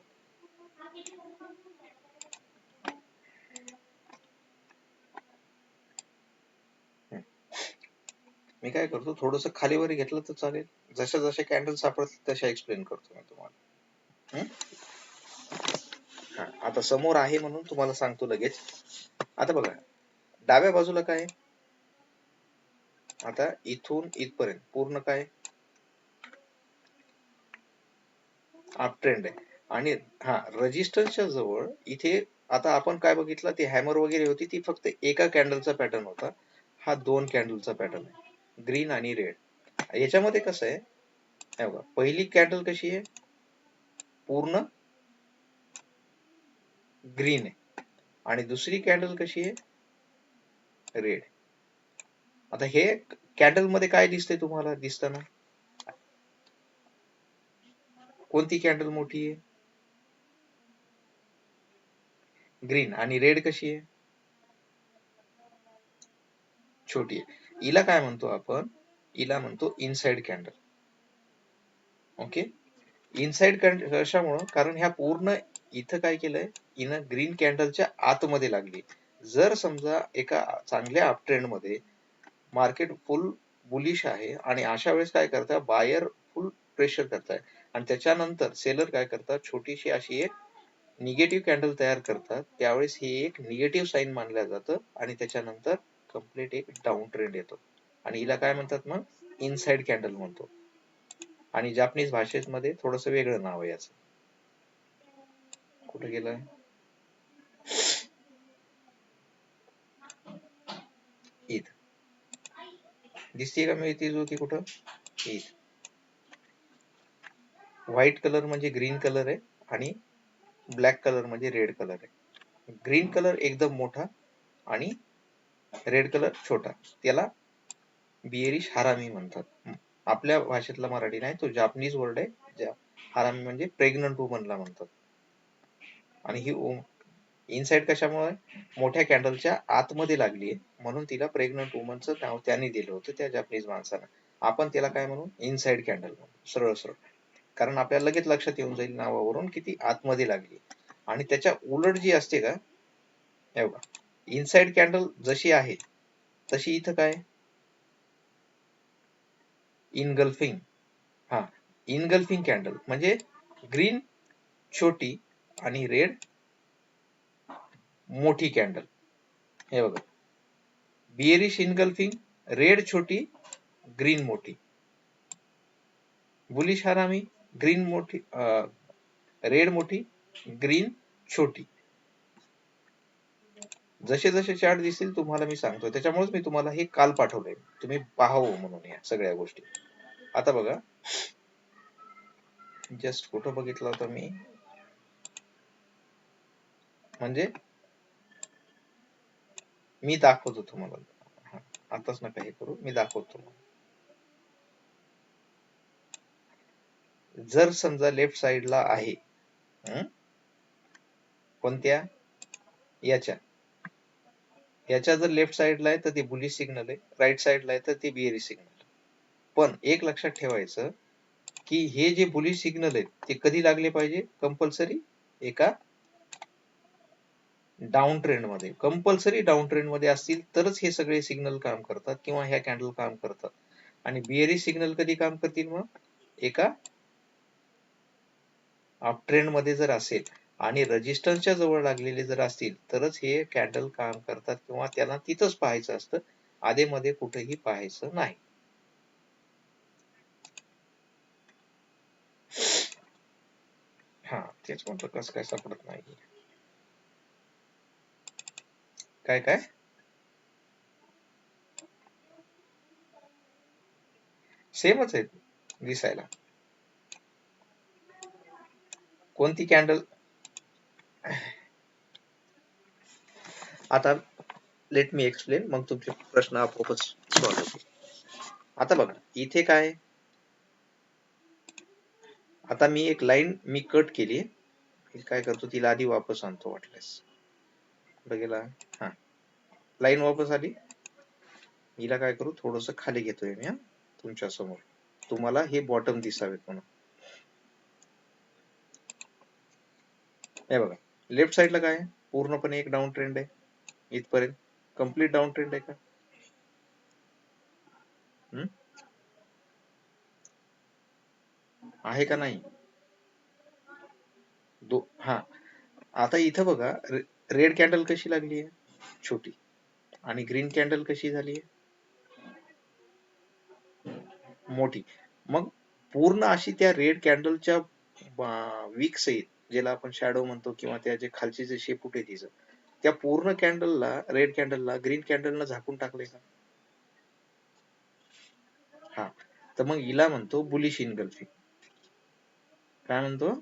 मी काय करतो, थोडस खाली वर घेतलं तर चालेल. जशा जशा कॅन्डल सापडतील तशा एक्सप्लेन करतो मी तुम्हाला. आता समोर आहे म्हणून तुम्हाला सांगतो लगेच. आता बघा, डाव्या बाजूला काय? आता इथून इथपर्यंत पूर्ण काय? अप ट्रेंड आहे. आणि रेजिस्टन्सच्या जवळ इथे आता आपण काय बघितलं, ती हॅमर वगैरे होती, ती फक्त एका कॅन्डलचा पॅटर्न होता. हा 2 कॅन्डलचा पॅटर्न आहे, ग्रीन आणि रेड. याच्यामध्ये कसं आहे बघा, पहिली कॅन्डल कशी आहे? पूर्ण ग्रीन आहे. आणि दुसरी कॅन्डल कशी आहे? रेड. आता हे कॅन्डल मध्ये काय दिसतंय तुम्हाला दिसताना? कोणती कॅन्डल मोठी आहे? ग्रीन. आणि रेड कशी आहे? छोटी आहे. हिला काय म्हणतो आपण? हिला म्हणतो inside candle. Okay. Inside candle कशामुळं? कारण ह्या पूर्ण इथं काय केलंय, हिनं ग्रीन कॅन्डलच्या आतमध्ये लागली. जर समजा एका चांगल्या अप ट्रेंड मध्ये मार्केट फुल बुलिश आहे आणि अशा वेळेस काय करतात, बायर फुल प्रेशर करताय आणि त्याच्यानंतर सेलर काय करतात, छोटीशी अशी एक निगेटिव्ह कॅन्डल तयार करतात, त्यावेळेस हे एक निगेटिव्ह साईन मानलं जातं आणि त्याच्यानंतर कम्प्लीट एक डाऊन ट्रेंड येतो आणि हिला काय म्हणतात मग, इनसाइड कॅन्डल म्हणतो आणि जापनीज भाषेमध्ये थोडस वेगळं नाव आहे याचं. कुठे गेलं, ईद दिसते का मी, तीच होती कुठं, ईद. व्हाईट कलर म्हणजे ग्रीन कलर आहे आणि ब्लॅक कलर म्हणजे रेड कलर आहे. ग्रीन कलर एकदम मोठा आणि रेड कलर छोटा, त्याला बियरिश हरामी म्हणतात. आपल्या भाषेतला मराठी नाही, तो जापनीज वर्ड आहे. हरामी म्हणजे प्रेग्नंट वुमनला म्हणतात. आणि ही इनसाइड कशामुळे, मोठ्या कॅन्डलच्या आतमध्ये लागली आहे म्हणून तिला प्रेग्नंट वुमनचं नाव त्यांनी दिलं होतं त्या जापनीज माणसानं. आपण त्याला काय म्हणू, इनसाइड कॅन्डल म्हणू, सरळ सरळ. कारण आपल्याला लगेच लक्षात येऊन जाईल नावावरून की ती आतमध्ये लागली. आणि त्याच्या उलट जी असते का, हे बघा, इनसाइड कॅन्डल जशी आहे तशी इथं काय, इनगल्फिंग. हा, इनगल्फिंग कॅन्डल म्हणजे ग्रीन छोटी आणि रेड मोठी कॅन्डल. हे बघा, बियरिश इनगल्फिंग, रेड छोटी ग्रीन मोठी. बुलिश हरामी, ग्रीन मोठी, रेड मोठी ग्रीन छोटी. जसे जसे चार्ट दिसतील तुम्हाला मी सांगतो, त्याच्यामुळेच मी तुम्हाला हे काल पाठवलंय, तुम्ही पाहावं म्हणून या सगळ्या गोष्टी. आता बघा, जस्ट फोटो बघितला होता मी, म्हणजे मी दाखवतो तुम्हाला. आताच नका हे करू, मी दाखवतो तुम्हाला. जर समजा लेफ्ट साइडला आहे, कोणत्या, याच्या जर लेफ्ट साइडला आहे तर ती बुलिश सिग्नल आहे, राईट साइडला आहे तर ती बियरिश सिग्नल. पण एक लक्षात ठेवायचं की हे जे बुलिश सिग्नल आहेत ते कधी लागले पाहिजे, कंपल्सरी एका डाऊन ट्रेंड मध्ये, कंपल्सरी डाऊन ट्रेंड मध्ये असतील तरच हे सगळे सिग्नल काम करतात किंवा ह्या कॅन्डल काम करतात. आणि बियरिश सिग्नल कधी काम करतील, मग एका अप ट्रेंड मध्ये जर असेल आणि रेजिस्टन्सच्या जवळ लागलेले जर असतील तरच हे कॅन्डल काम करतात किंवा त्यांना तिथंच पाहायचं असतं, आधेमध्ये कुठेही पाहायचं नाही. हा, तेच म्हटलं, कसं काय सापडत नाही, काय काय सेमच आहे दिसायला. कोणती कॅन्डल, आता लेट मी एक्सप्लेन, मग तुमचे प्रश्न आपोआपच सॉल्व्ह होतील. आता बघा इथे काय, आता मी एक लाईन मी कट केली, काय करतो तिला आधी वापस आणतो वाटल्यास. कुठे गेला, हा, लाईन वापस आली. हिला काय करू, थोडस खाली घेतोय मी तुमच्या समोर, तुम्हाला हे बॉटम दिसावेत म्हणून. हे बघा, लेफ्ट साइडला काय, पूर्णपणे एक डाऊन ट्रेंड आहे, इथपर्यंत कम्प्लीट डाऊन ट्रेंड आहे का, आहे का नाही, हा. आता इथं बघा, रेड कॅन्डल कशी लागली आहे, छोटी, आणि ग्रीन कॅन्डल कशी झाली आहे, मोठी. मग पूर्ण अशी त्या रेड कॅन्डलच्या विक्स आहेत, ज्याला आपण शॅडो म्हणतो, किंवा त्या जे खालचे जे शेपूट आहे तिचं, त्या पूर्ण कॅन्डलला, रेड कॅन्डलला ग्रीन कॅन्डलनं झाकून टाकले का, हा. तर मग हिला म्हणतो बुलिश इनगल्फिंग. काय म्हणतो,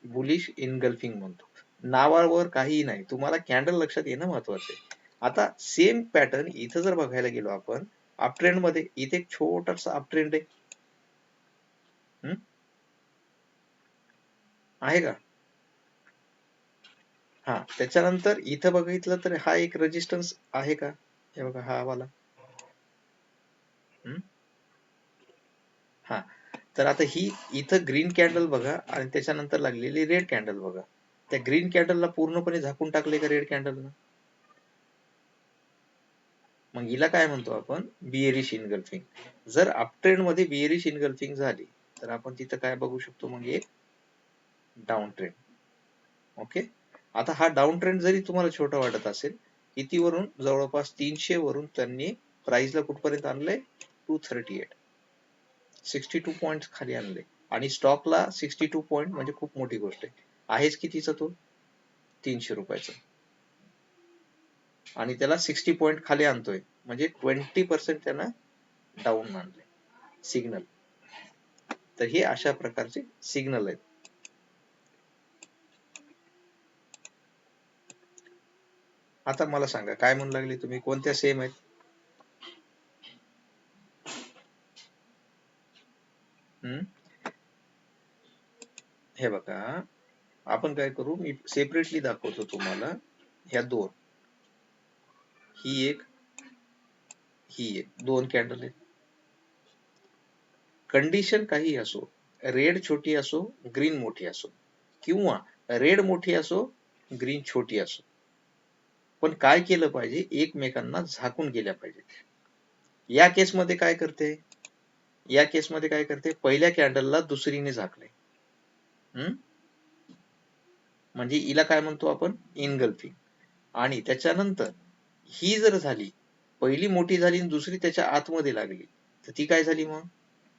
बुलिश इनगल्फिंग म्हणतो. नावावर काही नाही, तुम्हाला कॅन्डल लक्षात येणं महत्वाचं आहे. आता सेम पॅटर्न इथं जर बघायला गेलो आपण अप ट्रेंड मध्ये, इथे एक छोटासा अप ट्रेंड आहे का, हा. त्याच्यानंतर इथं बघितलं तर हा एक रेजिस्टन्स आहे का, हे बघा हा वाला, हा. तर आता ही इथं ग्रीन कॅन्डल बघा आणि त्याच्यानंतर लागलेली रेड कॅन्डल बघा, त्या ग्रीन कॅन्डलला पूर्णपणे झाकून टाकले का रेड कॅन्डलनं? मग हिला काय म्हणतो आपण? Bearish engulfing. जर अपट्रेंड मध्ये बियरिश इनगल्फिंग झाली तर आपण तिथं काय बघू शकतो? मग एक डाऊन ट्रेंड. ओके, आता हा डाऊन ट्रेंड जरी तुम्हाला छोटा वाटत असेल, कितीवरून? जवळपास 300 वरून त्यांनी प्राइसला कुठपर्यंत आणलंय? 238, 62 पॉइंट खाली आणले. आणि स्टॉकला 62 पॉइंट म्हणजे खूप मोठी गोष्ट आहे. आहेच कितीचा तो? 300 रुपयाचा. आणि त्याला 60 पॉइंट खाली आणतोय म्हणजे 20% त्यांना डाऊन आणले सिग्नल. तर हे अशा प्रकारचे सिग्नल आहेत. आता मला सांगा, काय म्हणू लागले तुम्ही? कोणत्या सेम आहेत? हे बघा, आपण काय करू, मी सेपरेटली दाखवतो तुम्हाला. ह्या दोन, ही एक, ही एक, दोन कॅन्डल आहेत. कंडिशन काही असो, रेड छोटी असो, ग्रीन मोठी असो, किंवा रेड मोठी असो, ग्रीन छोटी असो, पण काय केलं पाहिजे? एकमेकांना झाकून गेल्या पाहिजे. या केसमध्ये काय करते? या केसमध्ये काय करते? पहिल्या कॅन्डलला दुसरीने झाकले. म्हणजे हिला काय म्हणतो आपण? इनगल्फिंग. आणि त्याच्यानंतर ही जर झाली, पहिली मोठी झाली आणि दुसरी त्याच्या आतमध्ये लागली, तर ती काय झाली? मग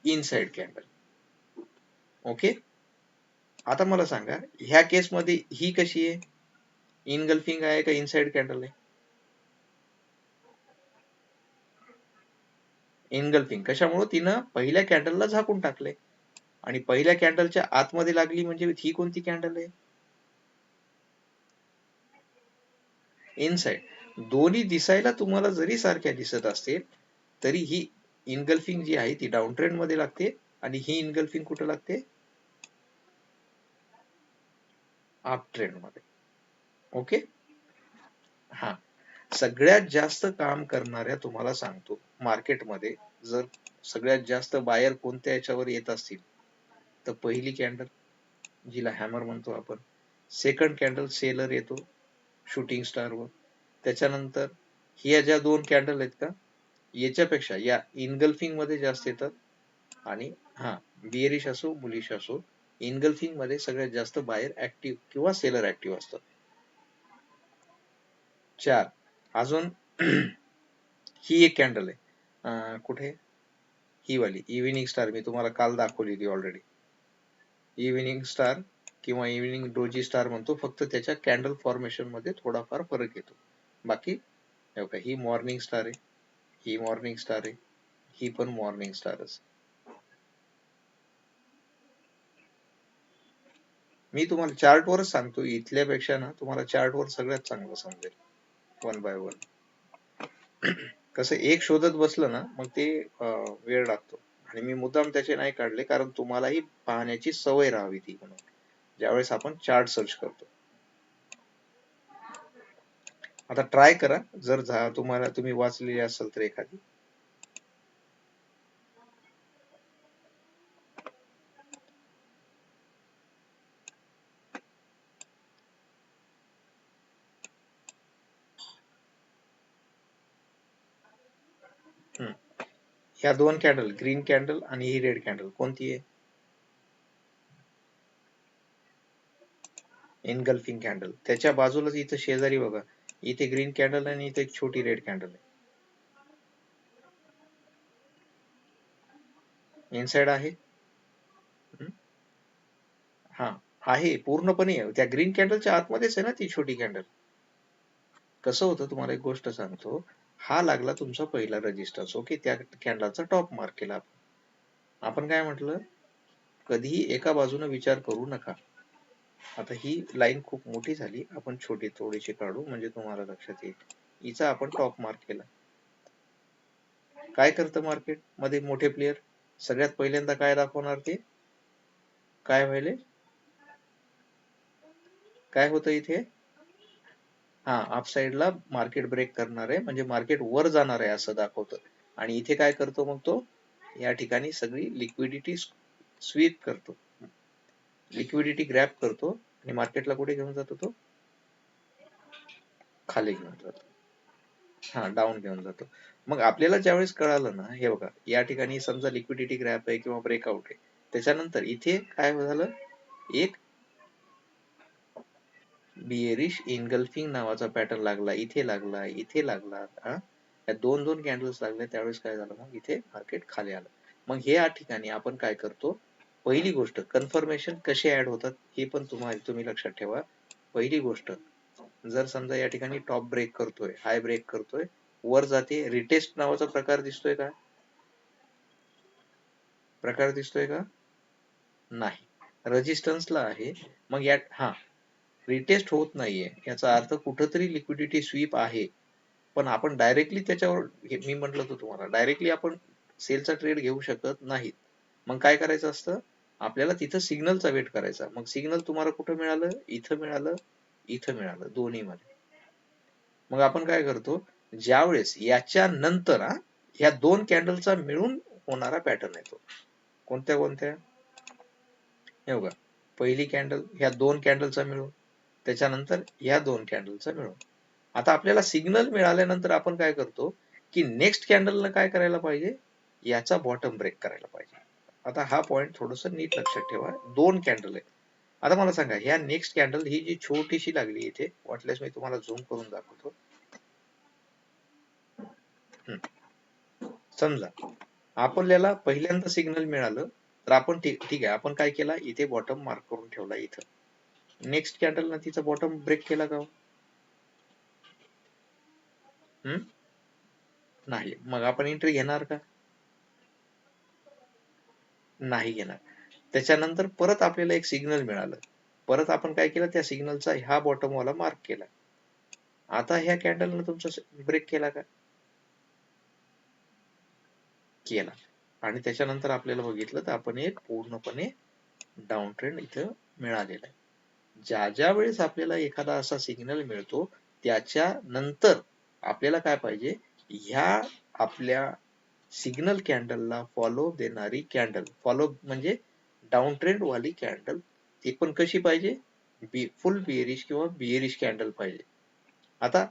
इनसाइड कॅन्डल. ओके, आता मला सांगा, ह्या केसमध्ये ही कशी आहे? इनगल्फिंग आहे का इनसाइड कॅन्डल आहे? इनगल्फिंग. कशामुळे? तिनं पहिल्या कॅन्डलला झाकून टाकले आणि पहिल्या कॅन्डलच्या आतमध्ये लागली, म्हणजे ही कोणती कॅन्डल आहे? इनसाइड. दोन्ही दिसायला तुम्हाला जरी सारख्या दिसत असतील तरी ही इनगल्फिंग जी आहे ती डाऊन ट्रेंड मध्ये लागते आणि ही इनगल्फिंग कुठे लागते? अप ट्रेंड मध्ये. ओके, हा. सगळ्यात जास्त काम करणाऱ्या, तुम्हाला सांगतो, मार्केटमध्ये जर सगळ्यात जास्त बायर कोणत्या याच्यावर येत असतील तर पहिली कॅन्डल, जिला हॅमर म्हणतो आपण. सेकंड कॅन्डल सेलर येतो शूटिंग स्टारवर. त्याच्यानंतर ह्या ज्या दोन कॅन्डल आहेत का, याच्यापेक्षा या इनगल्फिंग मध्ये जास्त येतात. आणि हा, बियरिश असो बुलिश असो, इनगल्फिंग मध्ये सगळ्यात जास्त बायर ऍक्टिव्ह किंवा सेलर ऍक्टिव्ह असतात. 4. अजून ही एक कॅन्डल आहे, कुठे? ही वाली इव्हिनिंग स्टार, मी तुम्हाला काल दाखवली ती ऑलरेडी. इव्हिनिंग स्टार किंवा इव्हिनिंग डोजी स्टार म्हणतो, फक्त त्याच्या कॅन्डल फॉर्मेशन मध्ये थोडाफार फरक येतो. बाकी ही मॉर्निंग स्टार आहे, ही मॉर्निंग स्टार आहे, ही पण मॉर्निंग स्टारच. मी तुम्हाला चार्ट वरच सांगतो, इथल्यापेक्षा ना तुम्हाला चार्ट वर सगळ्यात चांगलं समजेल. One by one. कसं एक शोधत बसलं ना मग ते वेळ लागतो. आणि मी मुद्दाम त्याचे नाही काढले, कारण तुम्हालाही पाहण्याची सवय राहावी ती म्हणून, ज्यावेळेस आपण चार्ट सर्च करतो. आता ट्राय करा, जर तुम्हाला, तुम्ही वाचलेली असेल तर एखादी. ह्या दोन कॅन्डल, ग्रीन कॅन्डल आणि ही रेड कॅन्डल, कोणती आहे? Engulfing candle. त्याच्या बाजूलाच इथं शेजारी बघा, इथे ग्रीन कॅन्डल आणि इथे एक छोटी रेड कॅन्डल आहे. इनसाइड आहे. हा आहे, पूर्णपणे त्या ग्रीन कॅन्डलच्या आतमध्येच आहे ना ती छोटी कॅन्डल. कसं होतं, तुम्हाला एक गोष्ट सांगतो, हा लागला तुमचा पहिला रजिस्टन्स. ओके, त्या कॅन्डलचा टॉप मार्क केला आपण काय म्हटलं? कधीही एका बाजूने विचार करू नका. आता ही लाईन खूप मोठी झाली, आपण छोटी थोडीशी काढू म्हणजे तुम्हाला लक्षात येईल. हिचा आपण टॉप मार्क केला. काय करतं मार्केट मध्ये मोठे प्लेयर? सगळ्यात पहिल्यांदा काय दाखवणार? ते काय व्हायले, काय होतं इथे? हा, अपसाइडला मार्केट ब्रेक करणार आहे, म्हणजे मार्केट वर जाणार आहे असं दाखवतं. आणि इथे काय करतो मग तो? या ठिकाणी सगळी लिक्विडिटी स्वीप करतो, लिक्विडिटी ग्रॅब करतो आणि मार्केटला कुठे घेऊन जातो तो? खाली घेऊन जातो. हा, डाऊन घेऊन जातो. मग आपल्याला ज्यावेळेस कळालं ना, हे बघा या ठिकाणी समजा लिक्विडिटी ग्रॅप आहे किंवा ब्रेकआउट आहे, त्याच्यानंतर इथे काय झालं, एक बियरिश इनगल्फिंग नावाचा पॅटर्न लागला, इथे लागला, इथे लागला. या दोन दोन कॅन्डल्स लागले, त्यावेळेस काय झालं, मग इथे मार्केट खाली आलं. मग हे या ठिकाणी आपण काय करतो, पहिली गोष्ट कन्फर्मेशन कसे ऍड होतात हे पण तुम्ही लक्षात ठेवा. पहिली गोष्ट, जर समजा या ठिकाणी टॉप ब्रेक करतोय, हाय ब्रेक करतोय, वर जाते, रिटेस्ट नावाचा प्रकार दिसतोय का? प्रकार दिसतोय का? नाही. रेजिस्टन्सला आहे. मग या रिटेस्ट होत नाहीये, याचा अर्थ कुठंतरी लिक्विडिटी स्वीप आहे. पण आपण डायरेक्टली त्याच्यावर, मी म्हटलं होतं तुम्हाला, डायरेक्टली आपण सेलचा ट्रेड घेऊ शकत नाहीत. मग काय करायचं असतं, आपल्याला तिथं सिग्नलचा वेट करायचा. मग सिग्नल तुम्हाला कुठं मिळालं, इथं मिळालं, इथं मिळालं, दोन्ही मध्ये. मग आपण काय करतो, ज्यावेळेस याच्या नंतर ह्या दोन कॅन्डलचा मिळून होणारा पॅटर्न येतो. कोणत्या कोणत्या? हे बघा, पहिली कॅन्डल ह्या दोन कॅन्डलचा मिळून, त्याच्यानंतर ह्या दोन कॅन्डलचा मिळून. आता आपल्याला सिग्नल मिळाल्यानंतर आपण काय करतो, की नेक्स्ट कॅन्डलला काय करायला पाहिजे, याचा बॉटम ब्रेक करायला पाहिजे. आता हा पॉइंट थोडस नीट लक्षात ठेवा. दोन कॅन्डल आहे. आता मला सांगा, ह्या नेक्स्ट कॅन्डल ही जी छोटीशी लागली इथे, वाटल्यास मी तुम्हाला झूम करून दाखवतो. समजा आपल्याला पहिल्यांदा सिग्नल मिळालं, तर आपण ठीक आहे, आपण काय केला, इथे बॉटम मार्क करून ठेवला इथं. नेक्स्ट कॅन्डल ना तिचा बॉटम ब्रेक केला का? नाही. मग आपण एंट्री घेणार का? नाही घेणार. त्याच्यानंतर परत आपल्याला एक सिग्नल मिळालं, परत आपण काय केलं, त्या सिग्नलचा ह्या बॉटम वाला मार्क केला. आता ह्या कॅन्डलनं तुमचा ब्रेक केला का? केला. आणि त्याच्यानंतर आपल्याला बघितलं तर आपण एक पूर्णपणे डाऊन ट्रेंड इथं मिळालेला आहे. ज्या ज्या वेळेस आपल्याला एखादा असा सिग्नल मिळतो, त्याच्या नंतर आपल्याला काय पाहिजे, ह्या आपल्या सिग्नल कॅन्डलला फॉलो देणारी कॅन्डल, फॉलो म्हणजे डाऊन ट्रेंड वाली कॅन्डल, ती पण कशी पाहिजे, फुल बियरिश किंवा बियरिश कॅन्डल पाहिजे. आता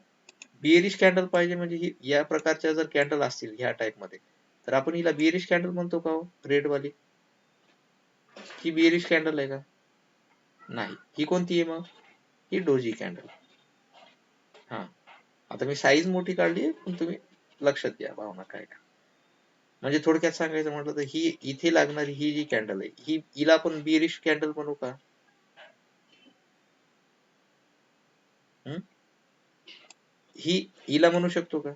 बियरिश कॅन्डल पाहिजे म्हणजे ही या प्रकारच्या जर कॅन्डल असतील ह्या टाइप मध्ये, तर आपण हिला बियरिश कॅन्डल म्हणतो का? रेड वाली ही बियरिश कॅन्डल आहे का? नाही. ही कोणती आहे मग? ही डोजी कॅन्डल. हा, आता मी साईज मोठी काढली, पण तुम्ही लक्षात घ्या भावना काय का. म्हणजे थोडक्यात सांगायचं म्हटलं तर ही इथे लागणारी ही जी कॅन्डल आहे, ही हिला आपण बियरिश कॅन्डल म्हणू का? ही हिला म्हणू शकतो का?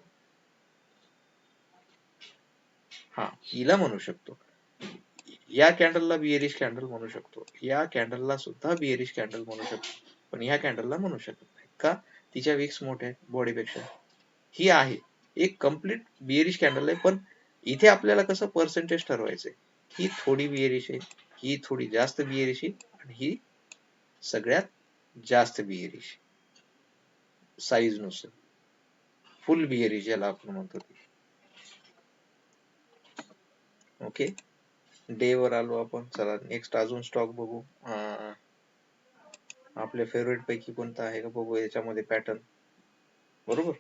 हा, हिला म्हणू शकतो. या कॅन्डलला बियरिश कॅन्डल म्हणू शकतो, या कॅन्डलला सुद्धा बियरिश कॅन्डल म्हणू शकतो, पण या कॅन्डलला म्हणू शकत नाही का? तिच्या विक्स मोठ्या बॉडीपेक्षा. ही आहे एक कम्प्लीट बियरिश कॅन्डल आहे, पण इथे आपल्याला कसं पर्सेंटेज ठरवायचंय, ही थोडी बियरिश आहे, ही थोडी जास्त बियरिश आहे, आणि ही सगळ्यात जास्त बियरिश साईज नुसार. फुल बियरिश ज्याला आपण म्हणतो. ओके, डे वर आलो आपण. चला नेक्स्ट अजून स्टॉक बघू. आपल्या फेवरेट पैकी कोणता आहे का बघू याच्यामध्ये पॅटर्न. बरोबर,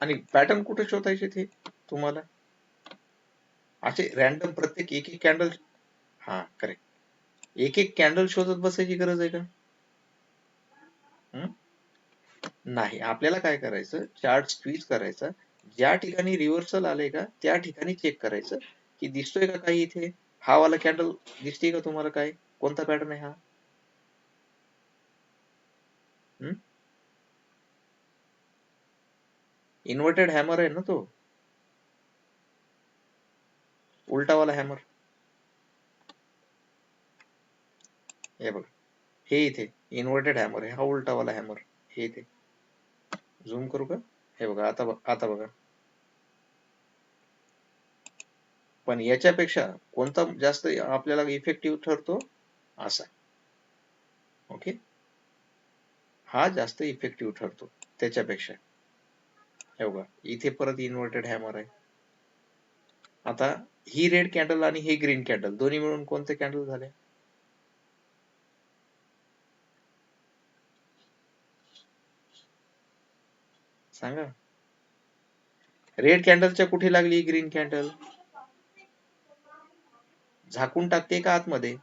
आणि पॅटर्न कुठे शोधायचे ते तुम्हाला? असे रॅन्डम प्रत्येक एक एक कॅन्डल, हा करेक्ट, एक एक कॅन्डल शोधत बसायची गरज आहे का? नाही. आपल्याला काय करायचं, चार्ट स्क्वीज करायचा, ज्या ठिकाणी रिव्हर्सल आले का त्या ठिकाणी चेक करायचं की दिसतोय का काही इथे. हा वाला कॅन्डल दिसते का तुम्हाला? काय कोणता पॅटर्न आहे हा? इन्व्हर्टेड हॅमर आहे ना तो, उलटावाला हॅमर. हे बघा, हे इथे इन्व्हर्टेड हॅमर आहे, हा उलटावाला हॅमर हे इथे. झूम करू का? हे बघा, आता बघा. पण याच्यापेक्षा कोणता जास्त आपल्याला इफेक्टिव्ह ठरतो? असा. ओके, हा जास्त इफेक्टिव्ह ठरतो. त्याच्यापेक्षा हे बघा इथे परत इन्व्हर्टेड हॅमर आहे. आता ही रेड कॅन्डल आणि हे ग्रीन कॅन्डल दोन्ही मिळून कोणते कॅन्डल झाले? सांगा. रेड कॅन्डलच्या कुठे लागली ग्रीन कॅन्डल? झाकून टाकते का आतमध्ये?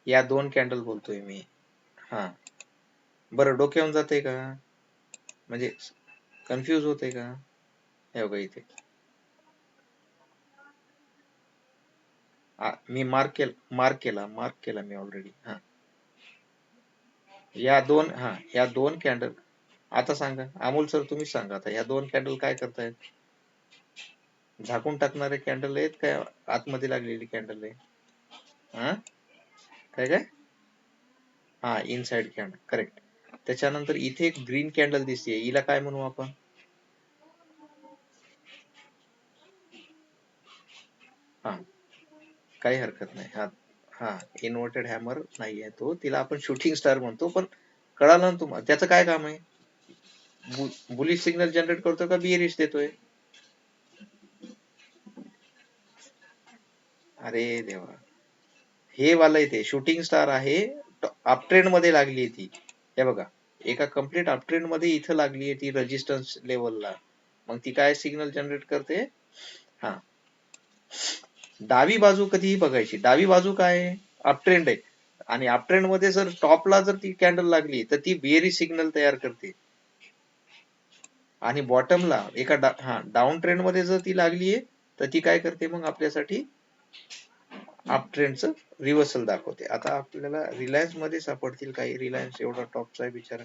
या दोन कॅन्डल बोलतोय मी. हा बरं, डोक्यावरून जाते का? म्हणजे कन्फ्यूज होते का? हे बघा इथे मी मार्क केला मी ऑलरेडी. हा या दोन कॅन्डल. आता सांगा अमोल सर, तुम्हीच सांगा आता, या दोन कॅन्डल काय करतायत? झाकून टाकणारे कॅन्डल आहेत काय आतमध्ये लागलेली कॅन्डल आहे? हा काय काय? हा इनसाइड कॅन्डल, करेक्ट. त्याच्यानंतर इथे एक ग्रीन कॅन्डल दिसते, हिला काय म्हणू आपण? हा काही हरकत नाही. हा हा इन्व्हर्टेड हॅमर नाहीये तो, तिला आपण शूटिंग स्टार म्हणतो. पण कळालं ना तुम्हाला त्याचं काय काम आहे? बुलिश सिग्नल जनरेट करतो का बियरिश देतोय? अरे देवा, हे वाला इथे शूटिंग स्टार आहे, अपट्रेंड मध्ये लागली ती. हे बघा एका कम्प्लीट अपट्रेंड मध्ये इथं लागली आहे ती रेजिस्टन्स लेवलला. मग ती काय सिग्नल जनरेट करते? हा डावी बाजू कधीही बघायची. डावी बाजू काय आहे? अपट्रेंड आहे. आणि अपट्रेंड मध्ये जर टॉपला जर ती कॅन्डल लागली तर ती बेरी सिग्नल तयार करते. आणि बॉटमला डाऊन ट्रेंड मध्ये जर ती लागलीये तर ती काय करते मग आपल्यासाठी? अप ट्रेंडचं रिव्हर्सल दाखवते. आता आपल्याला रिलायन्स मध्ये सापडतील काही. रिलायन्स एवढा टॉपचा आहे बिचारा.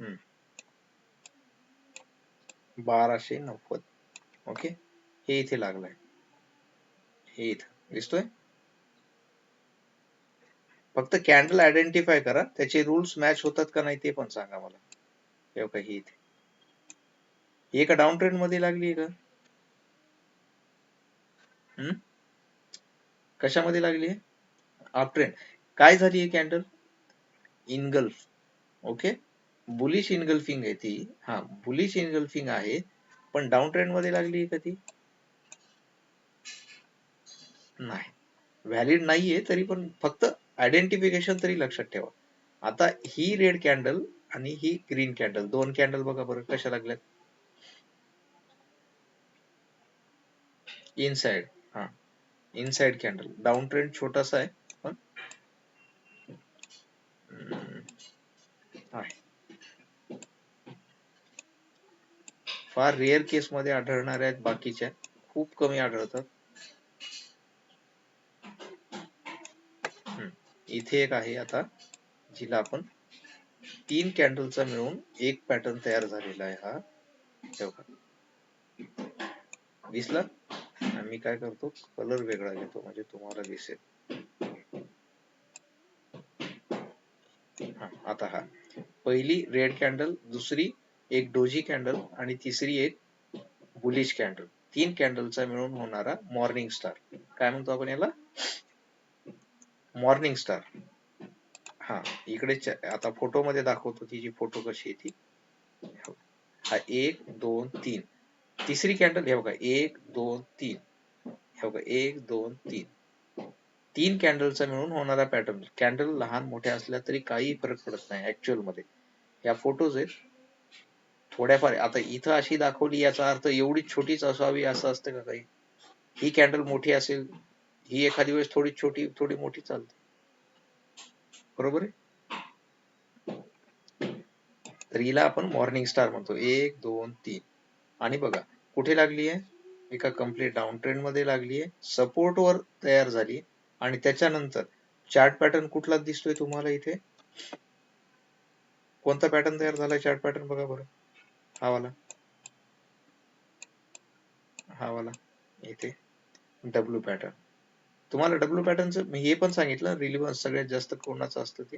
हम्म 1290. ओके, हे इथे लागलाय, हे इथं दिसतोय. फक्त कॅन्डल आयडेंटिफाय करा, त्याचे रूल्स मॅच होतात का नाही ते पण सांगा मला. हे का ही इथे हे का डाऊन ट्रेंड मध्ये लागली का? कशामध्ये लागली आहे? Up trend. काय झाली आहे candle? Engulf. Okay, bullish engulfing आहे ती. हा बुलिश इनगल्फिंग आहे, पण डाऊन ट्रेंड मध्ये लागली आहे का ती? नाही, व्हॅलिड नाहीये. तरी पण फक्त आयडेंटिफिकेशन तरी लक्षात ठेवा. आता ही रेड कॅन्डल आणि ही ग्रीन कॅन्डल, दोन कॅन्डल बघा बरं कशा लागल्यात. इनसाइड. हा इनसाइड कॅन्डल. डाऊन ट्रेंड छोटासा आहे पण आहे. फार रेअर केस मध्ये आढळणाऱ्या आहेत, बाकीच्या खूप कमी आढळतात. इथे एक आहे आता, जिला आपण 3 कॅन्डलचा मिळून एक पॅटर्न तयार झालेला आहे. हा दिसला. मी काय करतो, कलर वेगळा घेतो म्हणजे तुम्हाला दिसेल. आता हा पहिली रेड कॅन्डल, दुसरी एक डोजी कॅन्डल आणि तिसरी एक बुलिश कॅन्डल. 3 कॅन्डलचा मिळून होणारा मॉर्निंग स्टार. काय म्हणतो आपण याला? Morning star. हा इकडे आता फोटो मध्ये दाखवतो तिची फोटो कशी आहे ती. हा 1 2 3. तिसरी कॅन्डल हे बघा 1 2 3. हे बघा 1 2 3. 3 कॅन्डलचा मिळून होणारा पॅटर्न. कॅन्डल लहान मोठ्या असल्या तरी काही फरक पडत नाही ऍक्च्युअल मध्ये. या फोटोज आहेत थोड्याफार. आता इथं अशी दाखवली याचा अर्थ एवढी छोटीच असावी असं असतं का काही? ही कॅन्डल मोठी असेल, ही एखादी वेळेस थोडी छोटी थोडी मोठी चालते, बरोबर आहे. तर हिला आपण मॉर्निंग स्टार म्हणतो. 1 2 3. आणि बघा कुठे लागली आहे? एका कम्प्लीट डाऊन ट्रेंड मध्ये लागली आहे, सपोर्ट वर तयार झाली. आणि त्याच्यानंतर चार्ट पॅटर्न कुठला दिसतोय तुम्हाला इथे? कोणता पॅटर्न तयार झाला? चार्ट पॅटर्न बघा बरं. हा वाला, हा वाला इथे डब्ल्यू पॅटर्न. तुम्हाला डब्ल्यू पॅटर्नचं मी हे पण सांगितलं रिलिव्हन्स सगळ्यात जास्त कोणाचं असतं ते.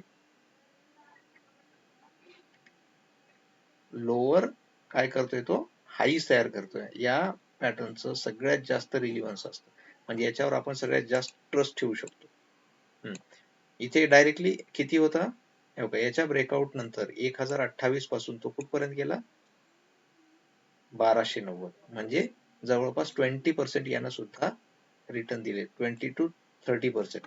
लोअर काय करतोय तो हाईस तयार करतोय. या पॅटर्नचं सगळ्यात जास्त रिलिव्हन्स असतं, म्हणजे याच्यावर आपण सगळ्यात जास्त ट्रस्ट ठेवू शकतो. इथे डायरेक्टली किती होता, याच्या ब्रेकआउट नंतर 1028 पासून तो कुठपर्यंत गेला, 1290, म्हणजे जवळपास 20% यानं सुद्धा रिटर्न दिले, 20 to 30%.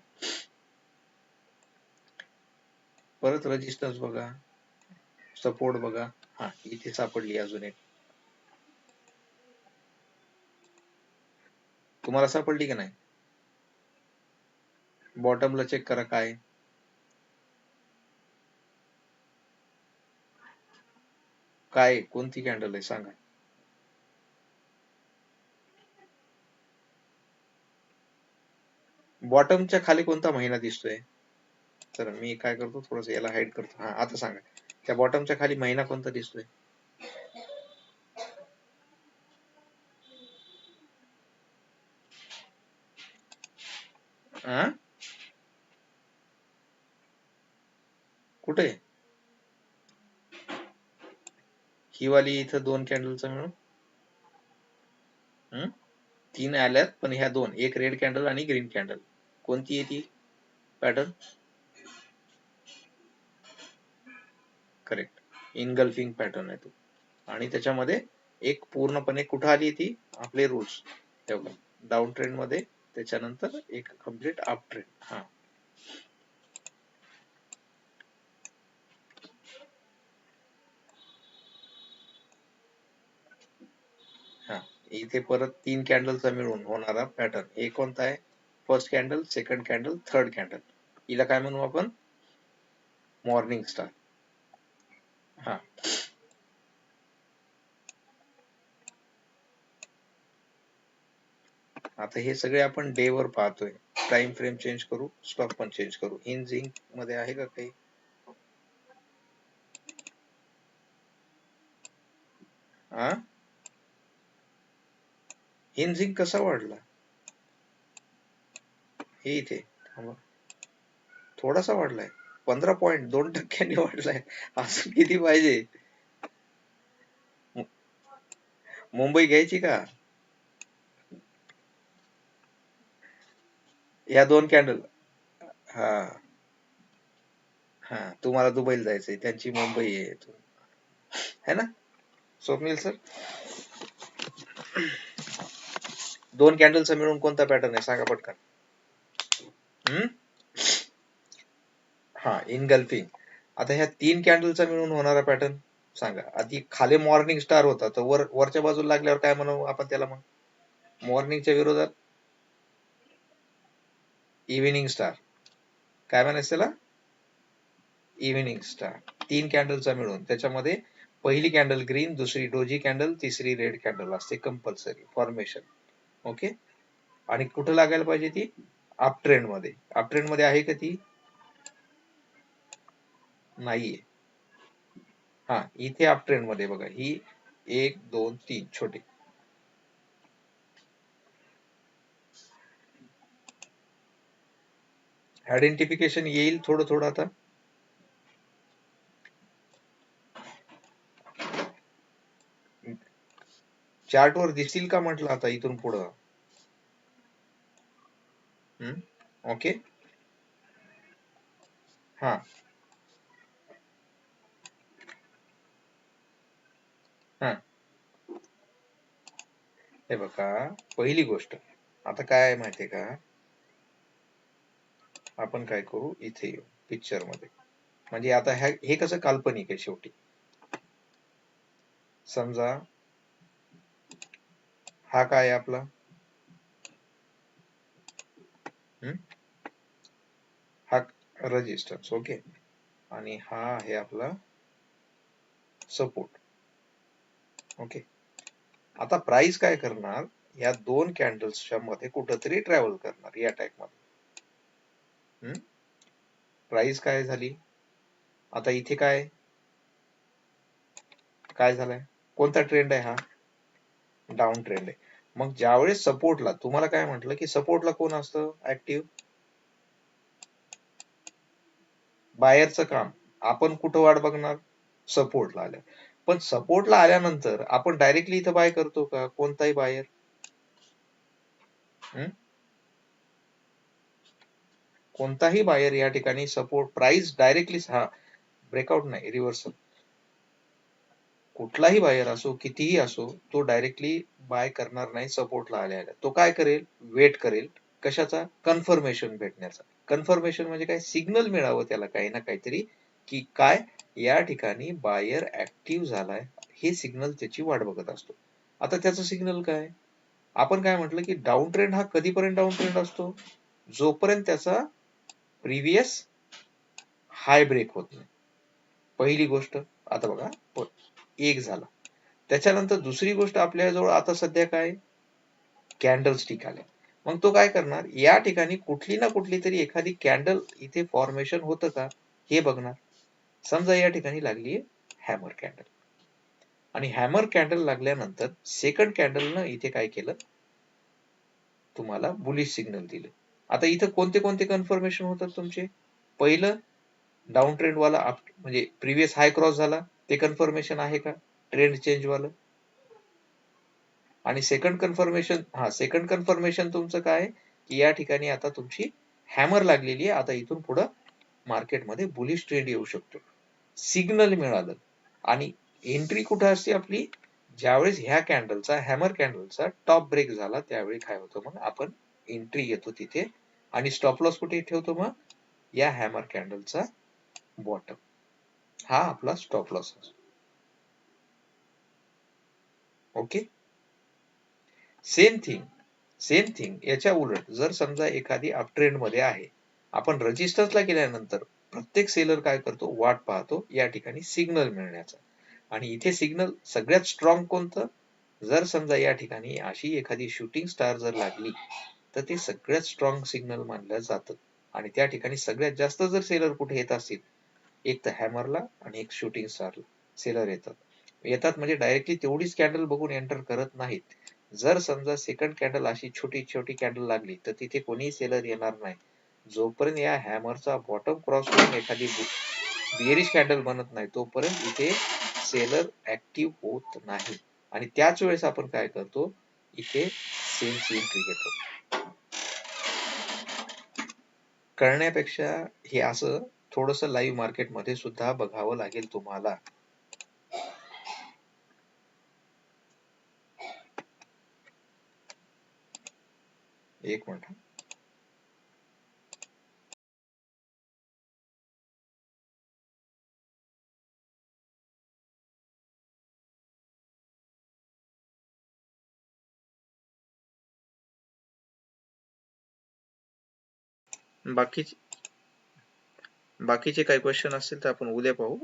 परत रेजिस्टन्स बघा, सपोर्ट बघा, हा इथे सापडली अजून एक, तुम्हाला सापडली का नाही? बॉटमला चेक करा काय, काय कोणती कॅन्डल आहे सांगा. बॉटमच्या खाली कोणता महिना दिसतोय? तर मी काय करतो, थोडस याला हाईड करतो. हा आता सांगा, त्या बॉटमच्या खाली महिना कोणता दिसतोय? कुठे? ही वाली इथं 2 कॅन्डलचा मिळून 3 आल्यात, पण ह्या 2, एक रेड कॅन्डल आणि ग्रीन कॅन्डल, कोणती आहे ती पॅटर्न? करेक्ट, इनगल्फिंग पॅटर्न आहे तो. आणि त्याच्यामध्ये एक पूर्णपणे कुठं आली ती, आपले रूट्स तेवढं डाऊन ट्रेंड मध्ये, त्याच्यानंतर एक कम्प्लीट अप ट्रेंड. हा इथे परत 3 कॅन्डलचा मिळून होणारा पॅटर्न, हे कोणता आहे? First candle, second candle, third candle. हिला काय म्हणू आपण? Morning star. हा आता हे सगळे आपण डे वर पाहतोय. टाइम फ्रेम चेंज करू, स्टॉक पण चेंज करू. इन झिंक मध्ये आहे का काही? इन झिंक कसा वाढला? हे इथे थोडासा वाढलाय, 15.2% वाढलाय. अजून किती पाहिजे? मुंबई घ्यायची का? या 2 कॅन्डल. हा हा तुम्हाला दुबईला जायचंय, त्यांची मुंबई आहे ना स्वप्नील सर? 2 कॅन्डलचा मिळून कोणता पॅटर्न आहे सांगा पटकन. हा इनगल्फिंग. आता ह्या 3 कॅन्डलचा मिळून होणारा पॅटर्न सांगा. आधी खाली मॉर्निंग स्टार होता, तर वरच्या बाजूला लागल्यावर काय म्हणू आपण त्याला? मग मॉर्निंगच्या विरोधात इव्हिनिंग स्टार. काय म्हणायचं त्याला? Evening star. 3 कॅन्डलचा मिळून, त्याच्यामध्ये पहिली कॅन्डल ग्रीन, दुसरी डोजी कॅन्डल, तिसरी रेड कॅन्डल असते कंपल्सरी फॉर्मेशन. ओके, आणि कुठं लागायला पाहिजे ती? अप ट्रेंड मध्ये. अप ट्रेंड मध्ये आहे का ती? नाहीये. हा इथे अप ट्रेंड मध्ये बघा, ही 1 2 3 छोटी. आयडेंटिफिकेशन येईल थोडं थोडं आता. चार्ट वर दिसतील का म्हटलं आता इथून पुढं? ओके. हा हा हे बघा, पहिली गोष्ट आता काय आहे माहितीये का, आपण काय करू, इथे येऊ पिक्चर मध्ये. म्हणजे आता हे कसं काल्पनिक आहे शेवटी. समजा हा काय आहे आपला, हा रेजिस्टन्स. ओके, आणि हा आहे आपला सपोर्ट. ओके, आता प्राइस काय करणार, या 2 कॅन्डल्सच्या मध्ये कुठंतरी ट्रॅव्हल करणार या टाइप मध्ये. प्राइस काय झाली आता इथे, काय झालंय, कोणता ट्रेंड आहे हा? डाऊन ट्रेंड आहे. मग ज्यावेळेस सपोर्टला, तुम्हाला काय म्हटलं की सपोर्टला कोण असतं ऍक्टिव्ह? बायरचं काम. आपण कुठं वाट बघणार? सपोर्टला आल्या. पण सपोर्टला आल्यानंतर आपण डायरेक्टली इथं बाय करतो का कोणताही बायर? कोणताही बायर या ठिकाणी सपोर्ट प्राइस डायरेक्टली हा ब्रेकआउट नाही रिव्हर्सल, कुठलाही बायर असो कितीही असो तो डायरेक्टली बाय करणार नाही सपोर्टला आल्याला. तो काय करेल? वेट करेल. कशाचा? कन्फर्मेशन भेटण्याचा. कन्फर्मेशन म्हणजे काय? सिग्नल मिळावं त्याला काही ना काहीतरी की काय या ठिकाणी बायर ऍक्टिव्ह झालाय, हे सिग्नल त्याची वाट बघत असतो. आता त्याचं सिग्नल काय? आपण काय म्हटलं की डाऊन ट्रेंड हा कधीपर्यंत डाऊन ट्रेंड असतो? जोपर्यंत त्याचा प्रिव्हियस हाय ब्रेक होत नाही. पहिली गोष्ट. आता बघा, एक झाला. त्याच्यानंतर दुसरी गोष्ट आपल्याजवळ आता सध्या काय? कॅन्डल स्टिक आल्या. मग तो काय करणार? या ठिकाणी कुठली ना कुठली तरी एखादी कॅन्डल इथे फॉर्मेशन होतं का हे बघणार. समजा या ठिकाणी लागली हॅमर कॅन्डल, आणि हॅमर कॅन्डल लागल्यानंतर सेकंड कॅन्डलनं इथे काय केलं? तुम्हाला बुलिश सिग्नल दिलं. आता इथं कोणते कोणते कन्फर्मेशन होतात तुमचे? पहिलं, डाऊन ट्रेंड वाला म्हणजे प्रिव्हियस हाय क्रॉस झाला, ते कन्फर्मेशन आहे का? ट्रेंड चेंज वालं. आणि सेकंड कन्फर्मेशन तुमचं काय? की या ठिकाणी आता तुमची हॅमर लागलेली आहे, आता इथून पुढं मार्केटमध्ये बुलिश ट्रेंड येऊ शकतो. सिग्नल मिळालं. आणि एंट्री कुठं असते आपली? ज्यावेळेस ह्या कॅन्डलचा, हॅमर कॅन्डलचा टॉप ब्रेक झाला त्यावेळी काय होतं? मग आपण एंट्री घेतो तिथे, आणि स्टॉप लॉस कुठे ठेवतो? मग या हॅमर कॅन्डलचा बॉटम, हा आपला स्टॉप लॉस असतो. ओके. सेम थिंग याच्या उलट जर समजा एखादी अपट्रेंड मध्ये आहे, आपण रजिस्टर्सला गेल्यानंतर प्रत्येक सेलर काय करतो? वाट पाहतो या ठिकाणी सिग्नल मिळण्याचा. आणि इथे सिग्नल सगळ्यात स्ट्रॉंग कोणतं? जर समजा या ठिकाणी अशी एखादी शूटिंग स्टार जर लागली तर ते सगळ्यात स्ट्रॉंग सिग्नल मानलं जातं. आणि त्या ठिकाणी सगळ्यात जास्त जर सेलर कुठे येत असतील, एक तर हॅमरला आणि एक शूटिंग स्टारला सेलर येतात म्हणजे डायरेक्टली तेवढीच कॅन्डल बघून एंटर करत नाहीत. जर समजा सेकंड कॅन्डल अशी छोटी छोटी कॅन्डल लागली तर तिथे कोणीही सेलर येणार नाही, जोपर्यंत या हॅमरचा बॉटम क्रॉस करून एखादी बिअरिश कॅन्डल बनत नाही तोपर्यंत इथे सेलर ऍक्टिव्ह होत नाही. आणि त्याच वेळेस आपण काय करतो? इथे सेलची एंट्री घेतो. कळण्यापेक्षा हे असं थोडस लाईव्ह मार्केटमध्ये सुद्धा बघावं लागेल तुम्हाला. एक मिनिट. बाकीचे काही क्वेश्चन असतील तर आपण उद्या पाहू.